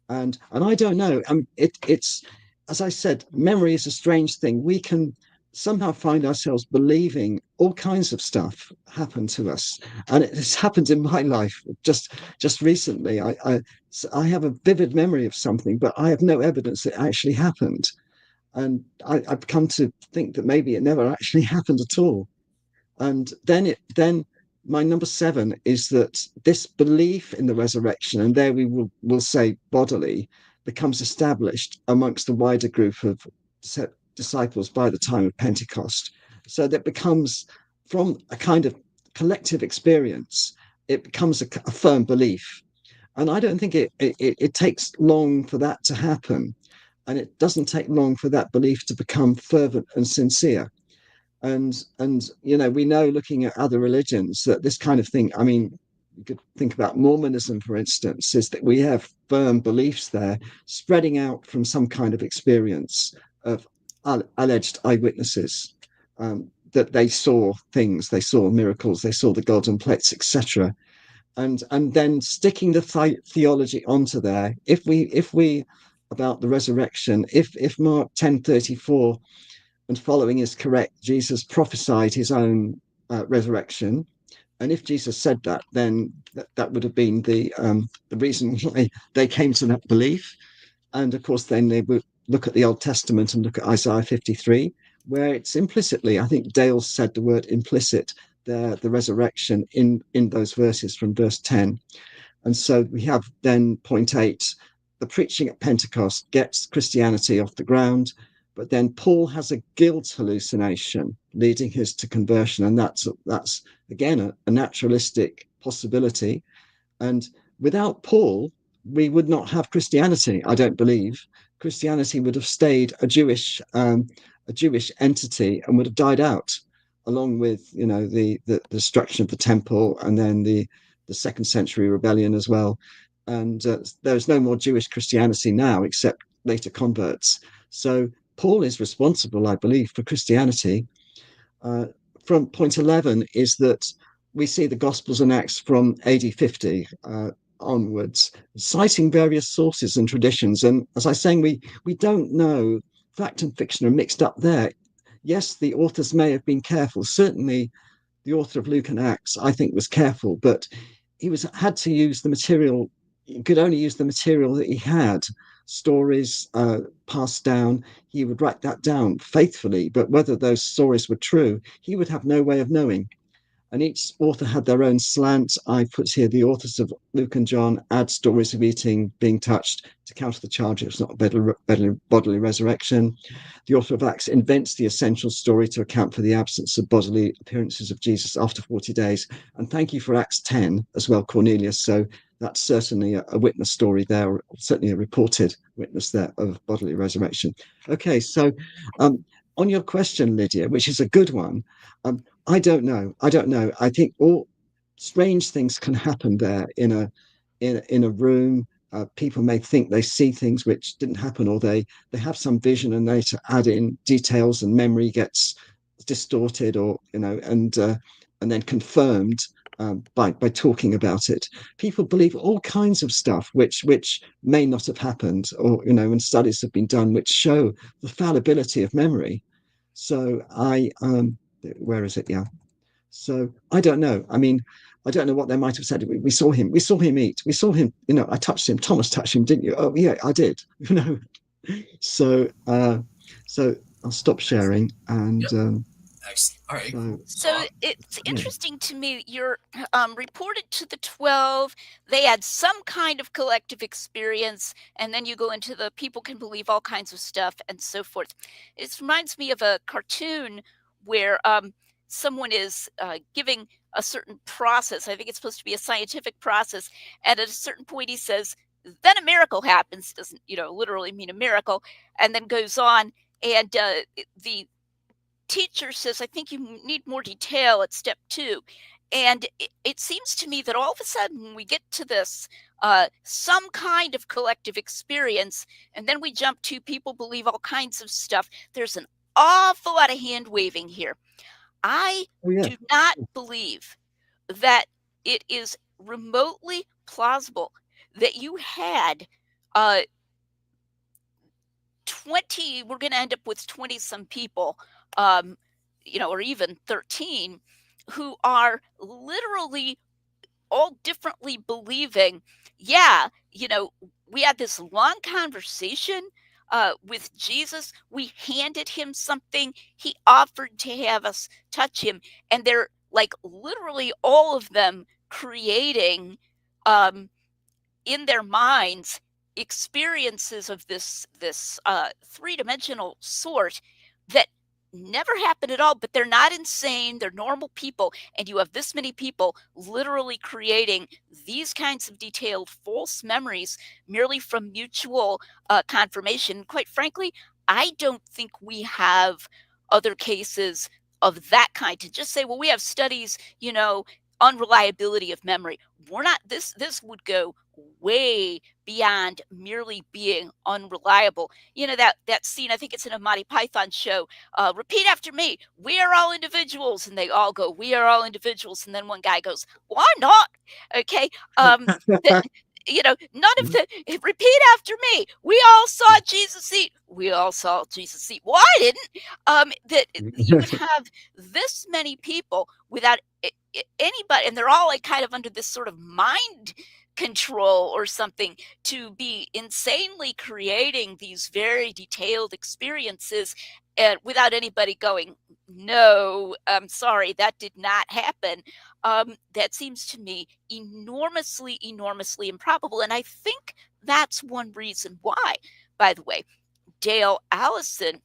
And I don't know. It's as I said, memory is a strange thing. We can somehow find ourselves believing all kinds of stuff happen to us, and it's happened in my life just recently. I have a vivid memory of something, but I have no evidence it actually happened, and I've come to think that maybe it never actually happened at all. And then my number seven is that this belief in the resurrection, and there we will say bodily, becomes established amongst a wider group of disciples by the time of Pentecost. So that becomes, from a kind of collective experience, it becomes a firm belief. And I don't think it takes long for that to happen. And it doesn't take long for that belief to become fervent and sincere. And we know, looking at other religions, that this kind of thing, I mean, you could think about Mormonism, for instance, is that we have firm beliefs there spreading out from some kind of experience of alleged eyewitnesses, that they saw things, they saw miracles, they saw the golden plates, etc. And then sticking the theology onto there. If we about the resurrection, if Mark 10:34 and following is correct, Jesus prophesied his own resurrection. And if Jesus said that, then that would have been the reason why they came to that belief. And of course, then they would look at the Old Testament and look at Isaiah 53, where it's implicitly, I think Dale said the word implicit, the resurrection in those verses from verse 10. And so we have then point eight, the preaching at Pentecost gets Christianity off the ground, but then Paul has a guilt hallucination leading his to conversion. And that's again, a naturalistic possibility. And without Paul, we would not have Christianity, I don't believe. Christianity would have stayed a Jewish entity and would have died out, along with the destruction of the temple, and then the second century rebellion as well. And there's no more Jewish Christianity now except later converts. So Paul is responsible, I believe, for Christianity. Uh, from point 11 is that we see the Gospels and Acts from AD 50 onwards, citing various sources and traditions. And as I was saying, we don't know. Fact and fiction are mixed up there. Yes, the authors may have been careful. Certainly, the author of Luke and Acts, I think, was careful, but he had to use the material. He could only use the material that he had. Stories passed down. He would write that down faithfully, but whether those stories were true, he would have no way of knowing. And each author had their own slant. I put here the authors of Luke and John add stories of eating, being touched to counter the charge it's not a bodily resurrection. The author of Acts invents the essential story to account for the absence of bodily appearances of Jesus after 40 days. And thank you for Acts 10 as well, Cornelius. So that's certainly a witness story there, or certainly a reported witness there of bodily resurrection. Okay, so on your question, Lydia, which is a good one, I don't know. I don't know. I think all strange things can happen there in a room. People may think they see things which didn't happen, or they have some vision and they to add in details, and memory gets distorted, or and then confirmed by talking about it. People believe all kinds of stuff which may not have happened, or and studies have been done which show the fallibility of memory. So where is it? Yeah. So I don't know. I mean, I don't know what they might have said. We saw him. We saw him eat. We saw him. I touched him. Thomas touched him, didn't you? Oh yeah, I did. So so I'll stop sharing, and Yep. Excellent. All right, so cool. So, So it's yeah. interesting to me. You're reported to the 12. They had some kind of collective experience, and then you go into the people can believe all kinds of stuff and so forth. It reminds me of a cartoon where someone is giving a certain process. I think it's supposed to be a scientific process, and at a certain point, he says, "Then a miracle happens." Doesn't literally mean a miracle, and then goes on, and the teacher says, I think you need more detail at step 2. And it seems to me that all of a sudden, when we get to this, some kind of collective experience, and then we jump to people believe all kinds of stuff, there's an awful lot of hand waving here. I Oh yeah. do not believe that it is remotely plausible that you had uh, 20, we're going to end up with 20 some people, um, or even 13, who are literally all differently believing, yeah, we had this long conversation with Jesus. We handed him something. He offered to have us touch him. And they're like literally all of them creating um, in their minds experiences of this three-dimensional sort that never happen at all, but they're not insane, they're normal people, and you have this many people literally creating these kinds of detailed false memories merely from mutual confirmation. Quite frankly, I don't think we have other cases of that kind to just say, well, we have studies, unreliability of memory. We're not, this would go way beyond merely being unreliable. That scene, I think it's in a Monty Python show. Repeat after me. We are all individuals, and they all go, "We are all individuals." And then one guy goes, "Well, I'm not." Okay, that none of the repeat after me. We all saw Jesus eat. We all saw Jesus eat. Well, I didn't. That you would have this many people without anybody, and they're all like kind of under this sort of mind control or something, to be insanely creating these very detailed experiences and without anybody going, no, I'm sorry, that did not happen. That seems to me enormously, enormously improbable. And I think that's one reason why, by the way, Dale Allison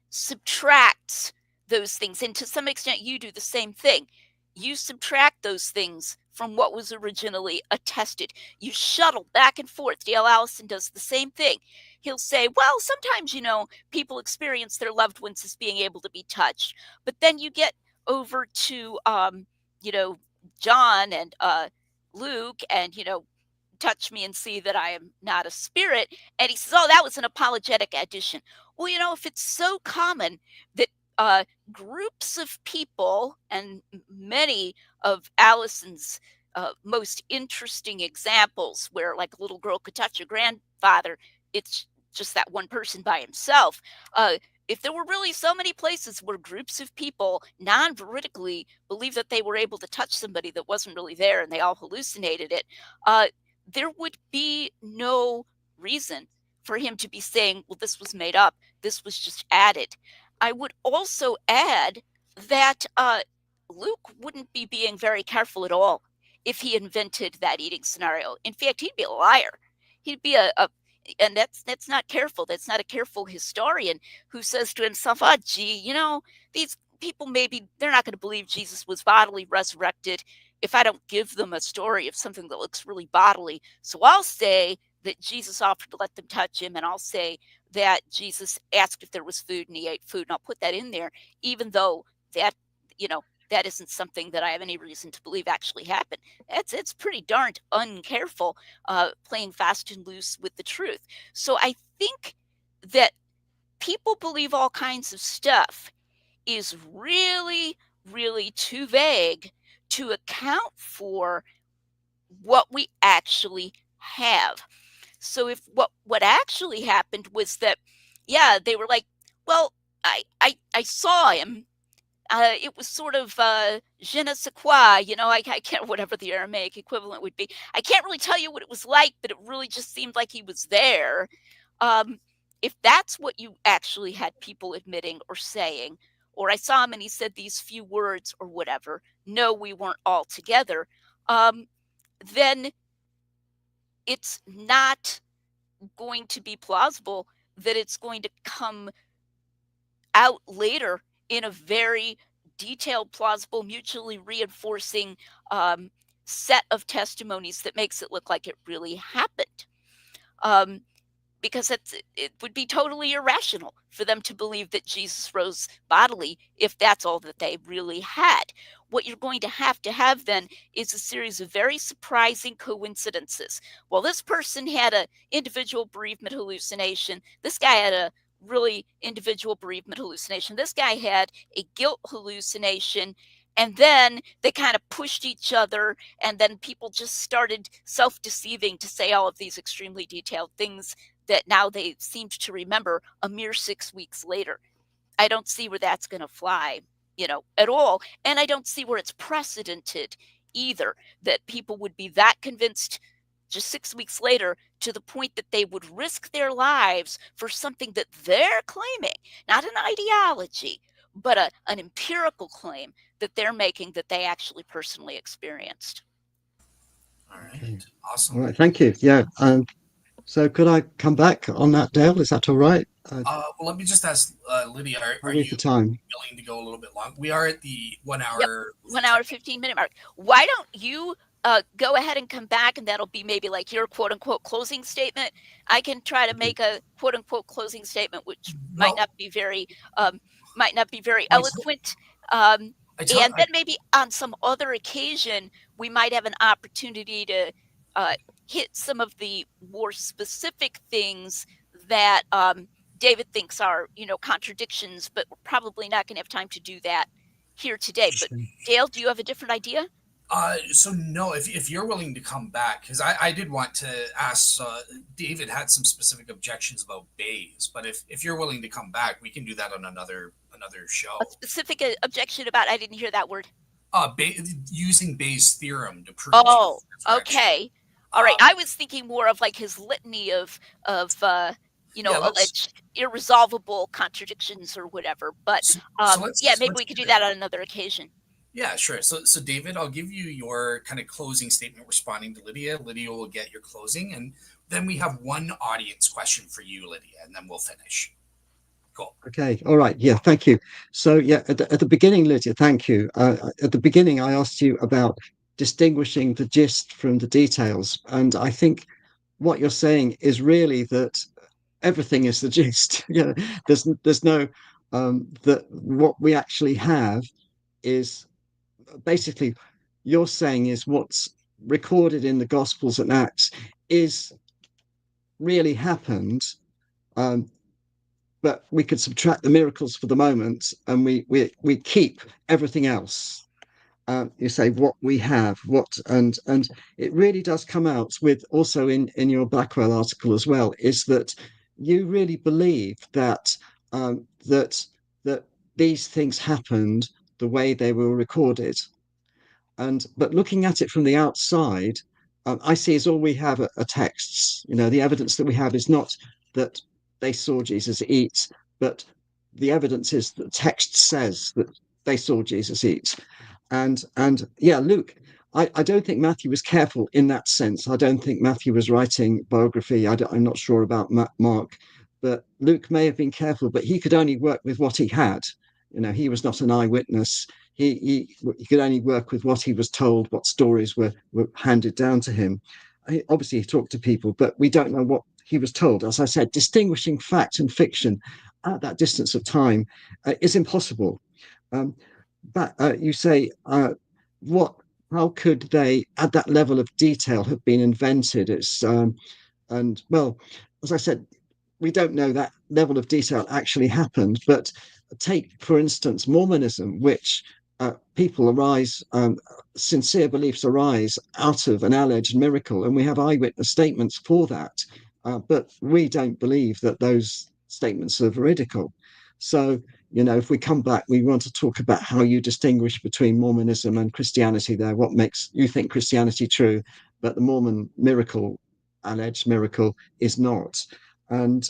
subtracts those things. And to some extent, you do the same thing. You subtract those things from what was originally attested. You shuttle back and forth. Dale Allison does the same thing. He'll say, well, sometimes, people experience their loved ones as being able to be touched. But then you get over to, John and Luke, and, touch me and see that I am not a spirit. And he says, oh, that was an apologetic addition. Well, if it's so common that groups of people, and many of Allison's most interesting examples where like a little girl could touch her grandfather, it's just that one person by himself. If there were really so many places where groups of people non-veridically believe that they were able to touch somebody that wasn't really there and they all hallucinated it, there would be no reason for him to be saying, well, this was made up, this was just added. I would also add that Luke wouldn't be being very careful at all if he invented that eating scenario. In fact, he'd be a liar. He'd be and that's not careful. That's not a careful historian who says to himself, "Oh, gee, these people, maybe they're not going to believe Jesus was bodily resurrected if I don't give them a story of something that looks really bodily. So I'll say that Jesus offered to let them touch him, and I'll say that Jesus asked if there was food and he ate food, and I'll put that in there, even though that, you know, that isn't something that I have any reason to believe actually happened. It's pretty darned uncareful, playing fast and loose with the truth. So I think that people believe all kinds of stuff is really, really too vague to account for what we actually have. So if what actually happened was that, yeah, they were like, well, I saw him. It was sort of je ne sais quoi, I can't, whatever the Aramaic equivalent would be. I can't really tell you what it was like, but it really just seemed like he was there. Um, if that's what you actually had people admitting or saying, or I saw him and he said these few words or whatever, no, we weren't all together, then it's not going to be plausible that it's going to come out later in a very detailed, plausible, mutually reinforcing set of testimonies that makes it look like it really happened. Because it would be totally irrational for them to believe that Jesus rose bodily if that's all that they really had. What you're going to have then is a series of very surprising coincidences. Well, this person had an individual bereavement hallucination. This guy had a really individual bereavement hallucination. This guy had a guilt hallucination. And then they kind of pushed each other, and then people just started self-deceiving to say all of these extremely detailed things that now they seemed to remember a mere 6 weeks later. I don't see where that's going to fly, at all. And I don't see where it's precedented either, that people would be that convinced just 6 weeks later to the point that they would risk their lives for something that they're claiming, not an ideology, but an empirical claim that they're making that they actually personally experienced. All Okay. right. All Awesome. right. Thank you. Yeah. So could I come back on that, Dale? Is that all right? Well, let me just ask Lydia, How are are we for you time? willing to go a little bit long? We are at the 1 Yep, hour, 1 10 hour, 15-minute mark. Why don't you go ahead and come back, and that'll be maybe like your quote unquote closing statement. I can try to Okay. make a quote unquote closing statement, which might Well, not be very I, eloquent. Um, I tell, and then maybe on some other occasion, we might have an opportunity to uh, hit some of the more specific things that David thinks are, contradictions, but we're probably not going to have time to do that here today. But Dale, do you have a different idea? so no, if you're willing to come back, because I did want to ask, David had some specific objections about bays, but if you're willing to come back, we can do that on another A show. specific objection about, I didn't hear that word. Ba- Using Bayes' theorem to prove Oh, Jesus' resurrection. okay. All right. Um, I was thinking more of like his litany of yeah, let's alleged irresolvable contradictions or whatever. But so let's yeah, so maybe let's we could do do that. that on another occasion. Yeah, sure. So David, I'll give you your kind of closing statement responding to Lydia. Lydia will get your closing, and then we have one audience question for you, Lydia, and then we'll finish. Cool. Okay. All right. Yeah. Thank you. So, yeah, at the beginning, Lydia, thank you. At the beginning, I asked you about distinguishing the gist from the details. And I think what you're saying is really that everything is the gist. Yeah. There's no, that what we actually have is basically, you're saying is what's recorded in the Gospels and Acts is really happened. Um, but we could subtract the miracles for the moment, and we keep everything else. You say what we have, what and it really does come out with also in your Blackwell article as well, is that you really believe that that that these things happened the way they were recorded. And but looking at it from the outside, I see is all we have are texts. The evidence that we have is not that they saw Jesus eat, but the evidence is that text says that they saw Jesus eat. And yeah, Luke, I don't think Matthew was careful in that sense. I don't think Matthew was writing biography. I'm not sure about Mark, but Luke may have been careful, but he could only work with what he had. He was not an eyewitness. He could only work with what he was told, what stories were handed down to him. obviously he talked to people, but we don't know what he was told. As I said, distinguishing fact and fiction at that distance of time is impossible. Um, but you say, what? How could they, at that level of detail, have been invented? And well, as I said, we don't know that level of detail actually happened. But take, for instance, Mormonism, which people arise, sincere beliefs arise out of an alleged miracle, and we have eyewitness statements for that. But we don't believe that those statements are veridical. So, if we come back, we want to talk about how you distinguish between Mormonism and Christianity there, what makes you think Christianity true, but the Mormon miracle, alleged miracle, is not. And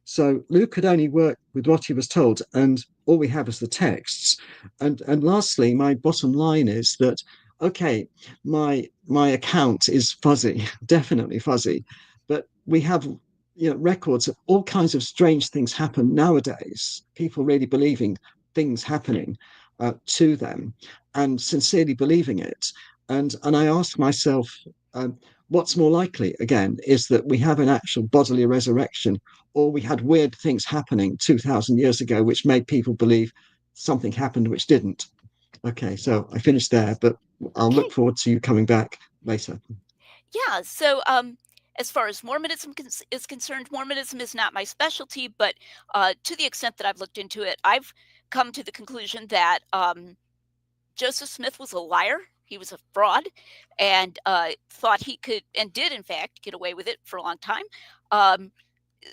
so Luke could only work with what he was told, and all we have is the texts. And lastly, my bottom line is that okay, my account is fuzzy, definitely fuzzy, but we have records of all kinds of strange things happen nowadays. People really believing things happening to them and sincerely believing it. And I ask myself, what's more likely again is that we have an actual bodily resurrection, or we had weird things happening 2,000 years ago which made people believe something happened which didn't. Okay, so I finished there, but I'll Okay. look forward to you coming back later. Yeah. So, as far as Mormonism is concerned, Mormonism is not my specialty, but to the extent that I've looked into it, I've come to the conclusion that Joseph Smith was a liar. He was a fraud, and thought he could, and did in fact, get away with it for a long time. Um,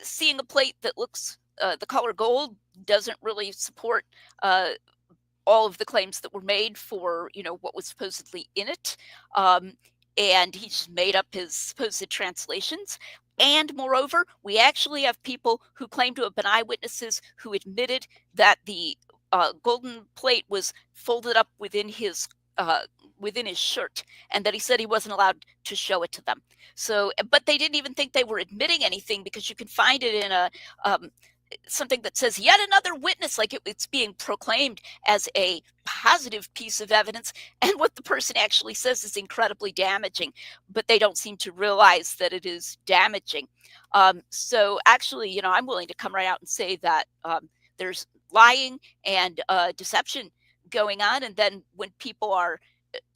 Seeing a plate that looks the color gold doesn't really support all of the claims that were made for what was supposedly in it. Um, and he just made up his supposed translations. And moreover, we actually have people who claim to have been eyewitnesses who admitted that the golden plate was folded up uh, within his shirt, and that he said he wasn't allowed to show it to them. So, but they didn't even think they were admitting anything, because you can find it in a something that says yet another witness, like it's being proclaimed as a positive piece of evidence, and what the person actually says is incredibly damaging, but they don't seem to realize that it is damaging. So actually, I'm willing to come right out and say that there's lying and deception going on, and then when people are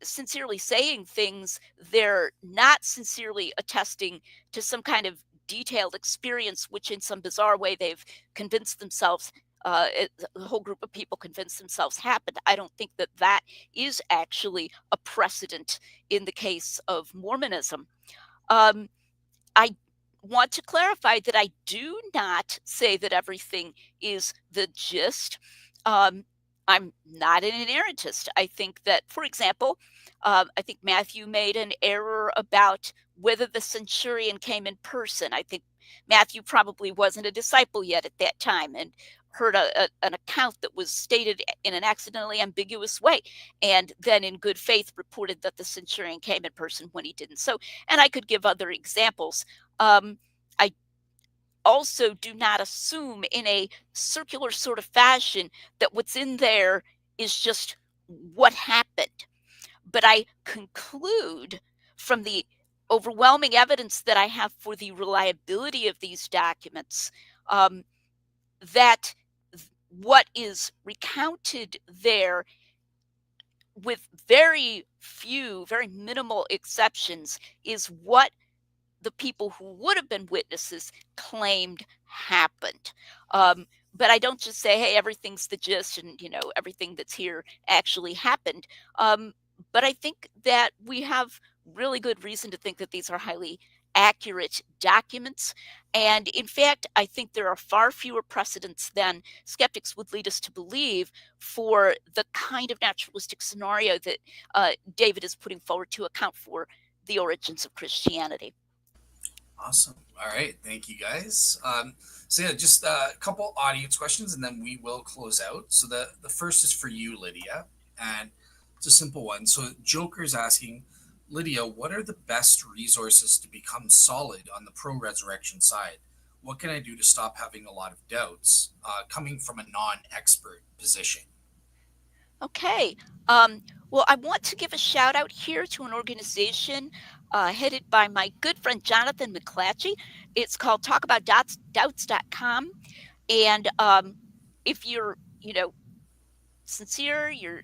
sincerely saying things, they're not sincerely attesting to some kind of detailed experience, which in some bizarre way they've convinced themselves, a whole group of people convinced themselves happened. I don't think that that is actually a precedent in the case of Mormonism. Um, I want to clarify that I do not say that everything is the gist. Um, I'm not an inerrantist. I think that, for example, I think Matthew made an error about whether the centurion came in person. I think Matthew probably wasn't a disciple yet at that time, and heard an account that was stated in an accidentally ambiguous way, and then in good faith reported that the centurion came in person when he didn't. So, and I could give other examples. I also do not assume in a circular sort of fashion that what's in there is just what happened. But I conclude from the overwhelming evidence that I have for the reliability of these documents, that what is recounted there, with very few, very minimal exceptions, is what the people who would have been witnesses claimed happened. But I don't just say, hey, everything's the gist, and everything that's here actually happened. But I think that we have really good reason to think that these are highly accurate documents. And in fact, I think there are far fewer precedents than skeptics would lead us to believe for the kind of naturalistic scenario that David is putting forward to account for the origins of Christianity. Awesome. All right. Thank you, guys. So yeah, just a couple audience questions, and then we will close out. So the first is for you, Lydia, and it's a simple one. So Joker's asking, Lydia, what are the best resources to become solid on the pro-resurrection side? What can I do to stop having a lot of doubts, coming from a non-expert position? Okay. Well, I want to give a shout out here to an organization headed by my good friend Jonathan McClatchy. It's called talkaboutdoubts.com. And if you're, sincere, you're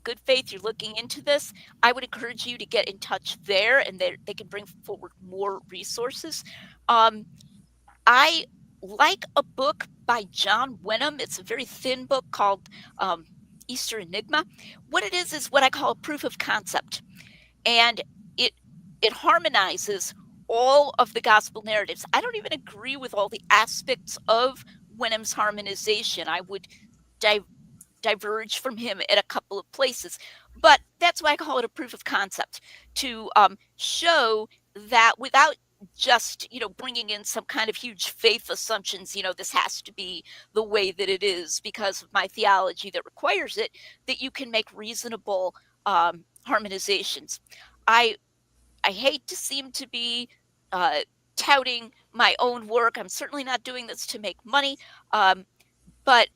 good faith, you're looking into this, I would encourage you to get in touch there, and they can bring forward more resources. I like a book by John Wenham. It's a very thin book called Easter Enigma. What it is what I call a proof of concept, and it it harmonizes all of the gospel narratives. I don't even agree with all the aspects of Wenham's harmonization. I would diverge from him at a couple of places. But that's why I call it a proof of concept, to show that without just bringing in some kind of huge faith assumptions, this has to be the way that it is because of my theology that requires it, that you can make reasonable harmonizations. I hate to seem to be uh, touting my own work. I'm certainly not doing this to make money. But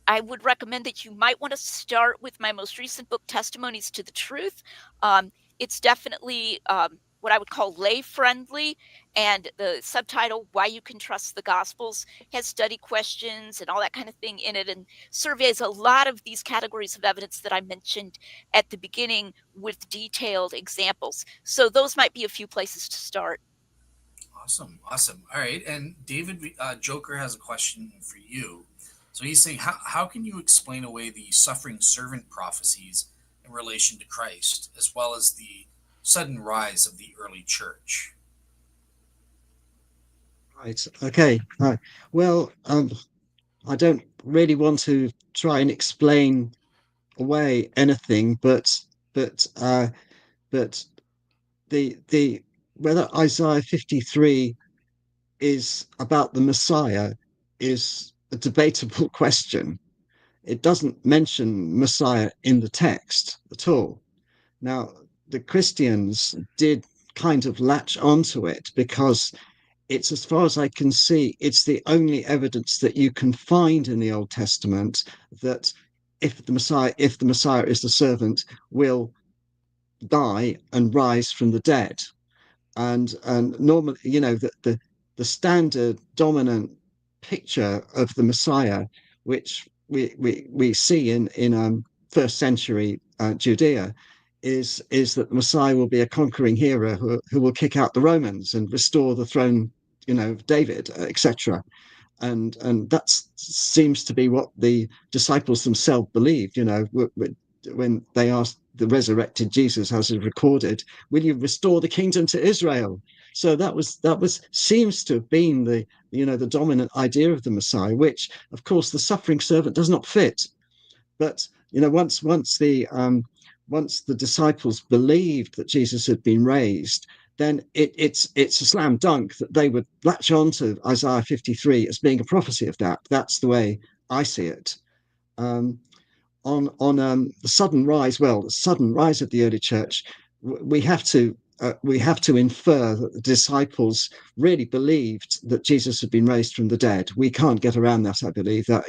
I would recommend that you might want to start with my most recent book, Testimonies to the Truth. It's definitely what I would call lay friendly, and the subtitle, Why You Can Trust the Gospels, has study questions and all that kind of thing in it, and surveys a lot of these categories of evidence that I mentioned at the beginning with detailed examples. So those might be a few places to start. Awesome, awesome. All right, and David Joker has a question for you. So he's saying, how can you explain away the suffering servant prophecies in relation to Christ, as well as the sudden rise of the early church? Right. Okay. Right. Well, I don't really want to try and explain away anything, but but the whether Isaiah 53 is about the Messiah is a debatable question. It doesn't mention Messiah in the text at all. Now, the Christians did kind of latch onto it because it's, as far as I can see, it's the only evidence that you can find in the Old Testament that if the Messiah is the servant, will die and rise from the dead. And normally, the standard dominant picture of the Messiah, which we see in first century Judea, is that the Messiah will be a conquering hero who will kick out the Romans and restore the throne, of David, etc. And that seems to be what the disciples themselves believed. When they asked the resurrected Jesus, as is recorded, will you restore the kingdom to Israel? So that was seems to have been the dominant idea of the Messiah, which of course the suffering servant does not fit. But once the disciples believed that Jesus had been raised, then it's a slam dunk that they would latch on to Isaiah 53 as being a prophecy of that. That's the way I see it. Um, on the sudden rise, well, the sudden rise of the early church, we have to infer that the disciples really believed that Jesus had been raised from the dead. We can't get around that. I believe that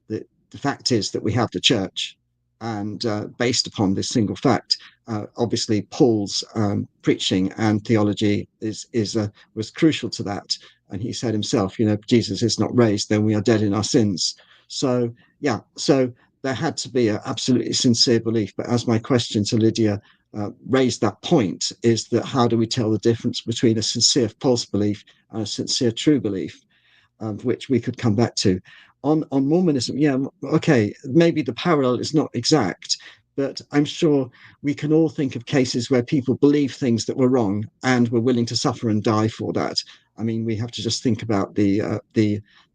the fact is that we have the church, and based upon this single fact, obviously Paul's preaching and theology was crucial to that. And he said himself, Jesus is not raised, then we are dead in our sins. So yeah, so there had to be an absolutely sincere belief. But as my question to Lydia raised that point, is that how do we tell the difference between a sincere false belief and a sincere true belief? Which we could come back to. On Mormonism, yeah, okay, maybe the parallel is not exact, but I'm sure we can all think of cases where people believe things that were wrong and were willing to suffer and die for that. I mean, we have to just think about the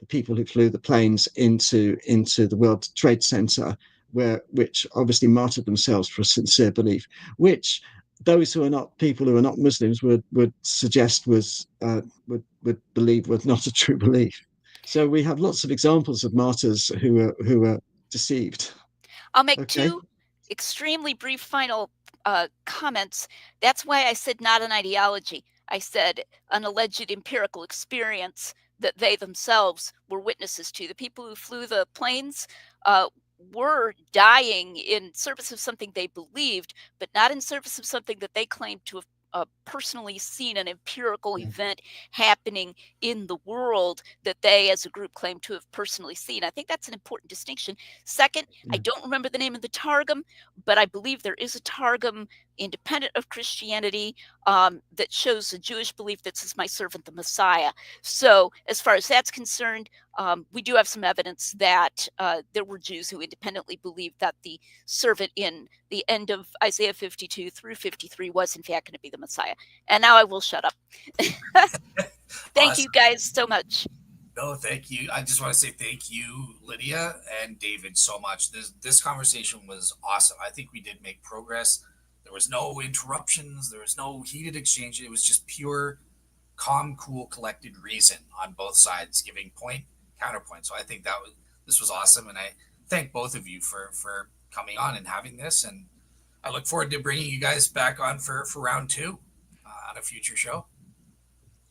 people who flew the planes into the World Trade Center, which obviously martyred themselves for a sincere belief, which those who are not people who are not Muslims would suggest would believe was not a true belief. So we have lots of examples of martyrs who are deceived. I'll make Okay. two extremely brief final comments. That's why I said not an ideology. I said an alleged empirical experience that they themselves were witnesses to. The people who flew the planes were dying in service of something they believed, but not in service of something that they claimed to have personally seen an empirical Yeah. event happening in the world that they as a group claim to have personally seen. I think that's an important distinction. Second, I Yeah. don't remember the name of the Targum, but I believe there is a Targum independent of Christianity that shows a Jewish belief that says, "My servant, the Messiah." So, as far as that's concerned, we do have some evidence that there were Jews who independently believed that the servant in the end of Isaiah 52 through 53 was, in fact, going to be the Messiah. And now I will shut up. Thank you Awesome. guys so much. No, thank you. I just want to say thank you, Lydia and David, so much. This conversation was awesome. I think we did make progress. There was no interruptions. There was no heated exchange. It was just pure, calm, cool, collected reason on both sides, giving point counterpoint. So I think this was awesome, and I thank both of you for coming on and having this. And I look forward to bringing you guys back on for round two on a future show.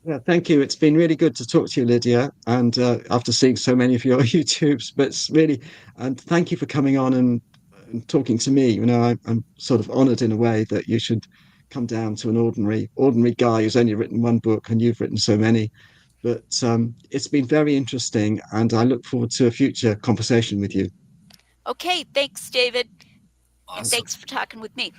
Yeah, thank you. It's been really good to talk to you, Lydia, and after seeing so many of your YouTubes, but it's really, and thank you for coming on and talking to me. I'm sort of honored in a way that you should come down to an ordinary guy who's only written one book and you've written so many. But it's been very interesting, and I look forward to a future conversation with you. Okay, thanks, David. And Awesome. thanks for talking with me.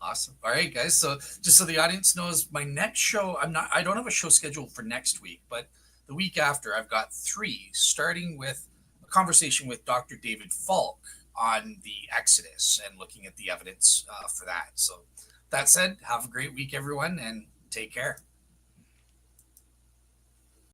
Awesome. All right, guys. So just so the audience knows, my next show, I don't have a show scheduled for next week, but the week after, I've got three, starting with a conversation with Dr. David Falk on the Exodus and looking at the evidence for that. So that said, have a great week, everyone, and take care.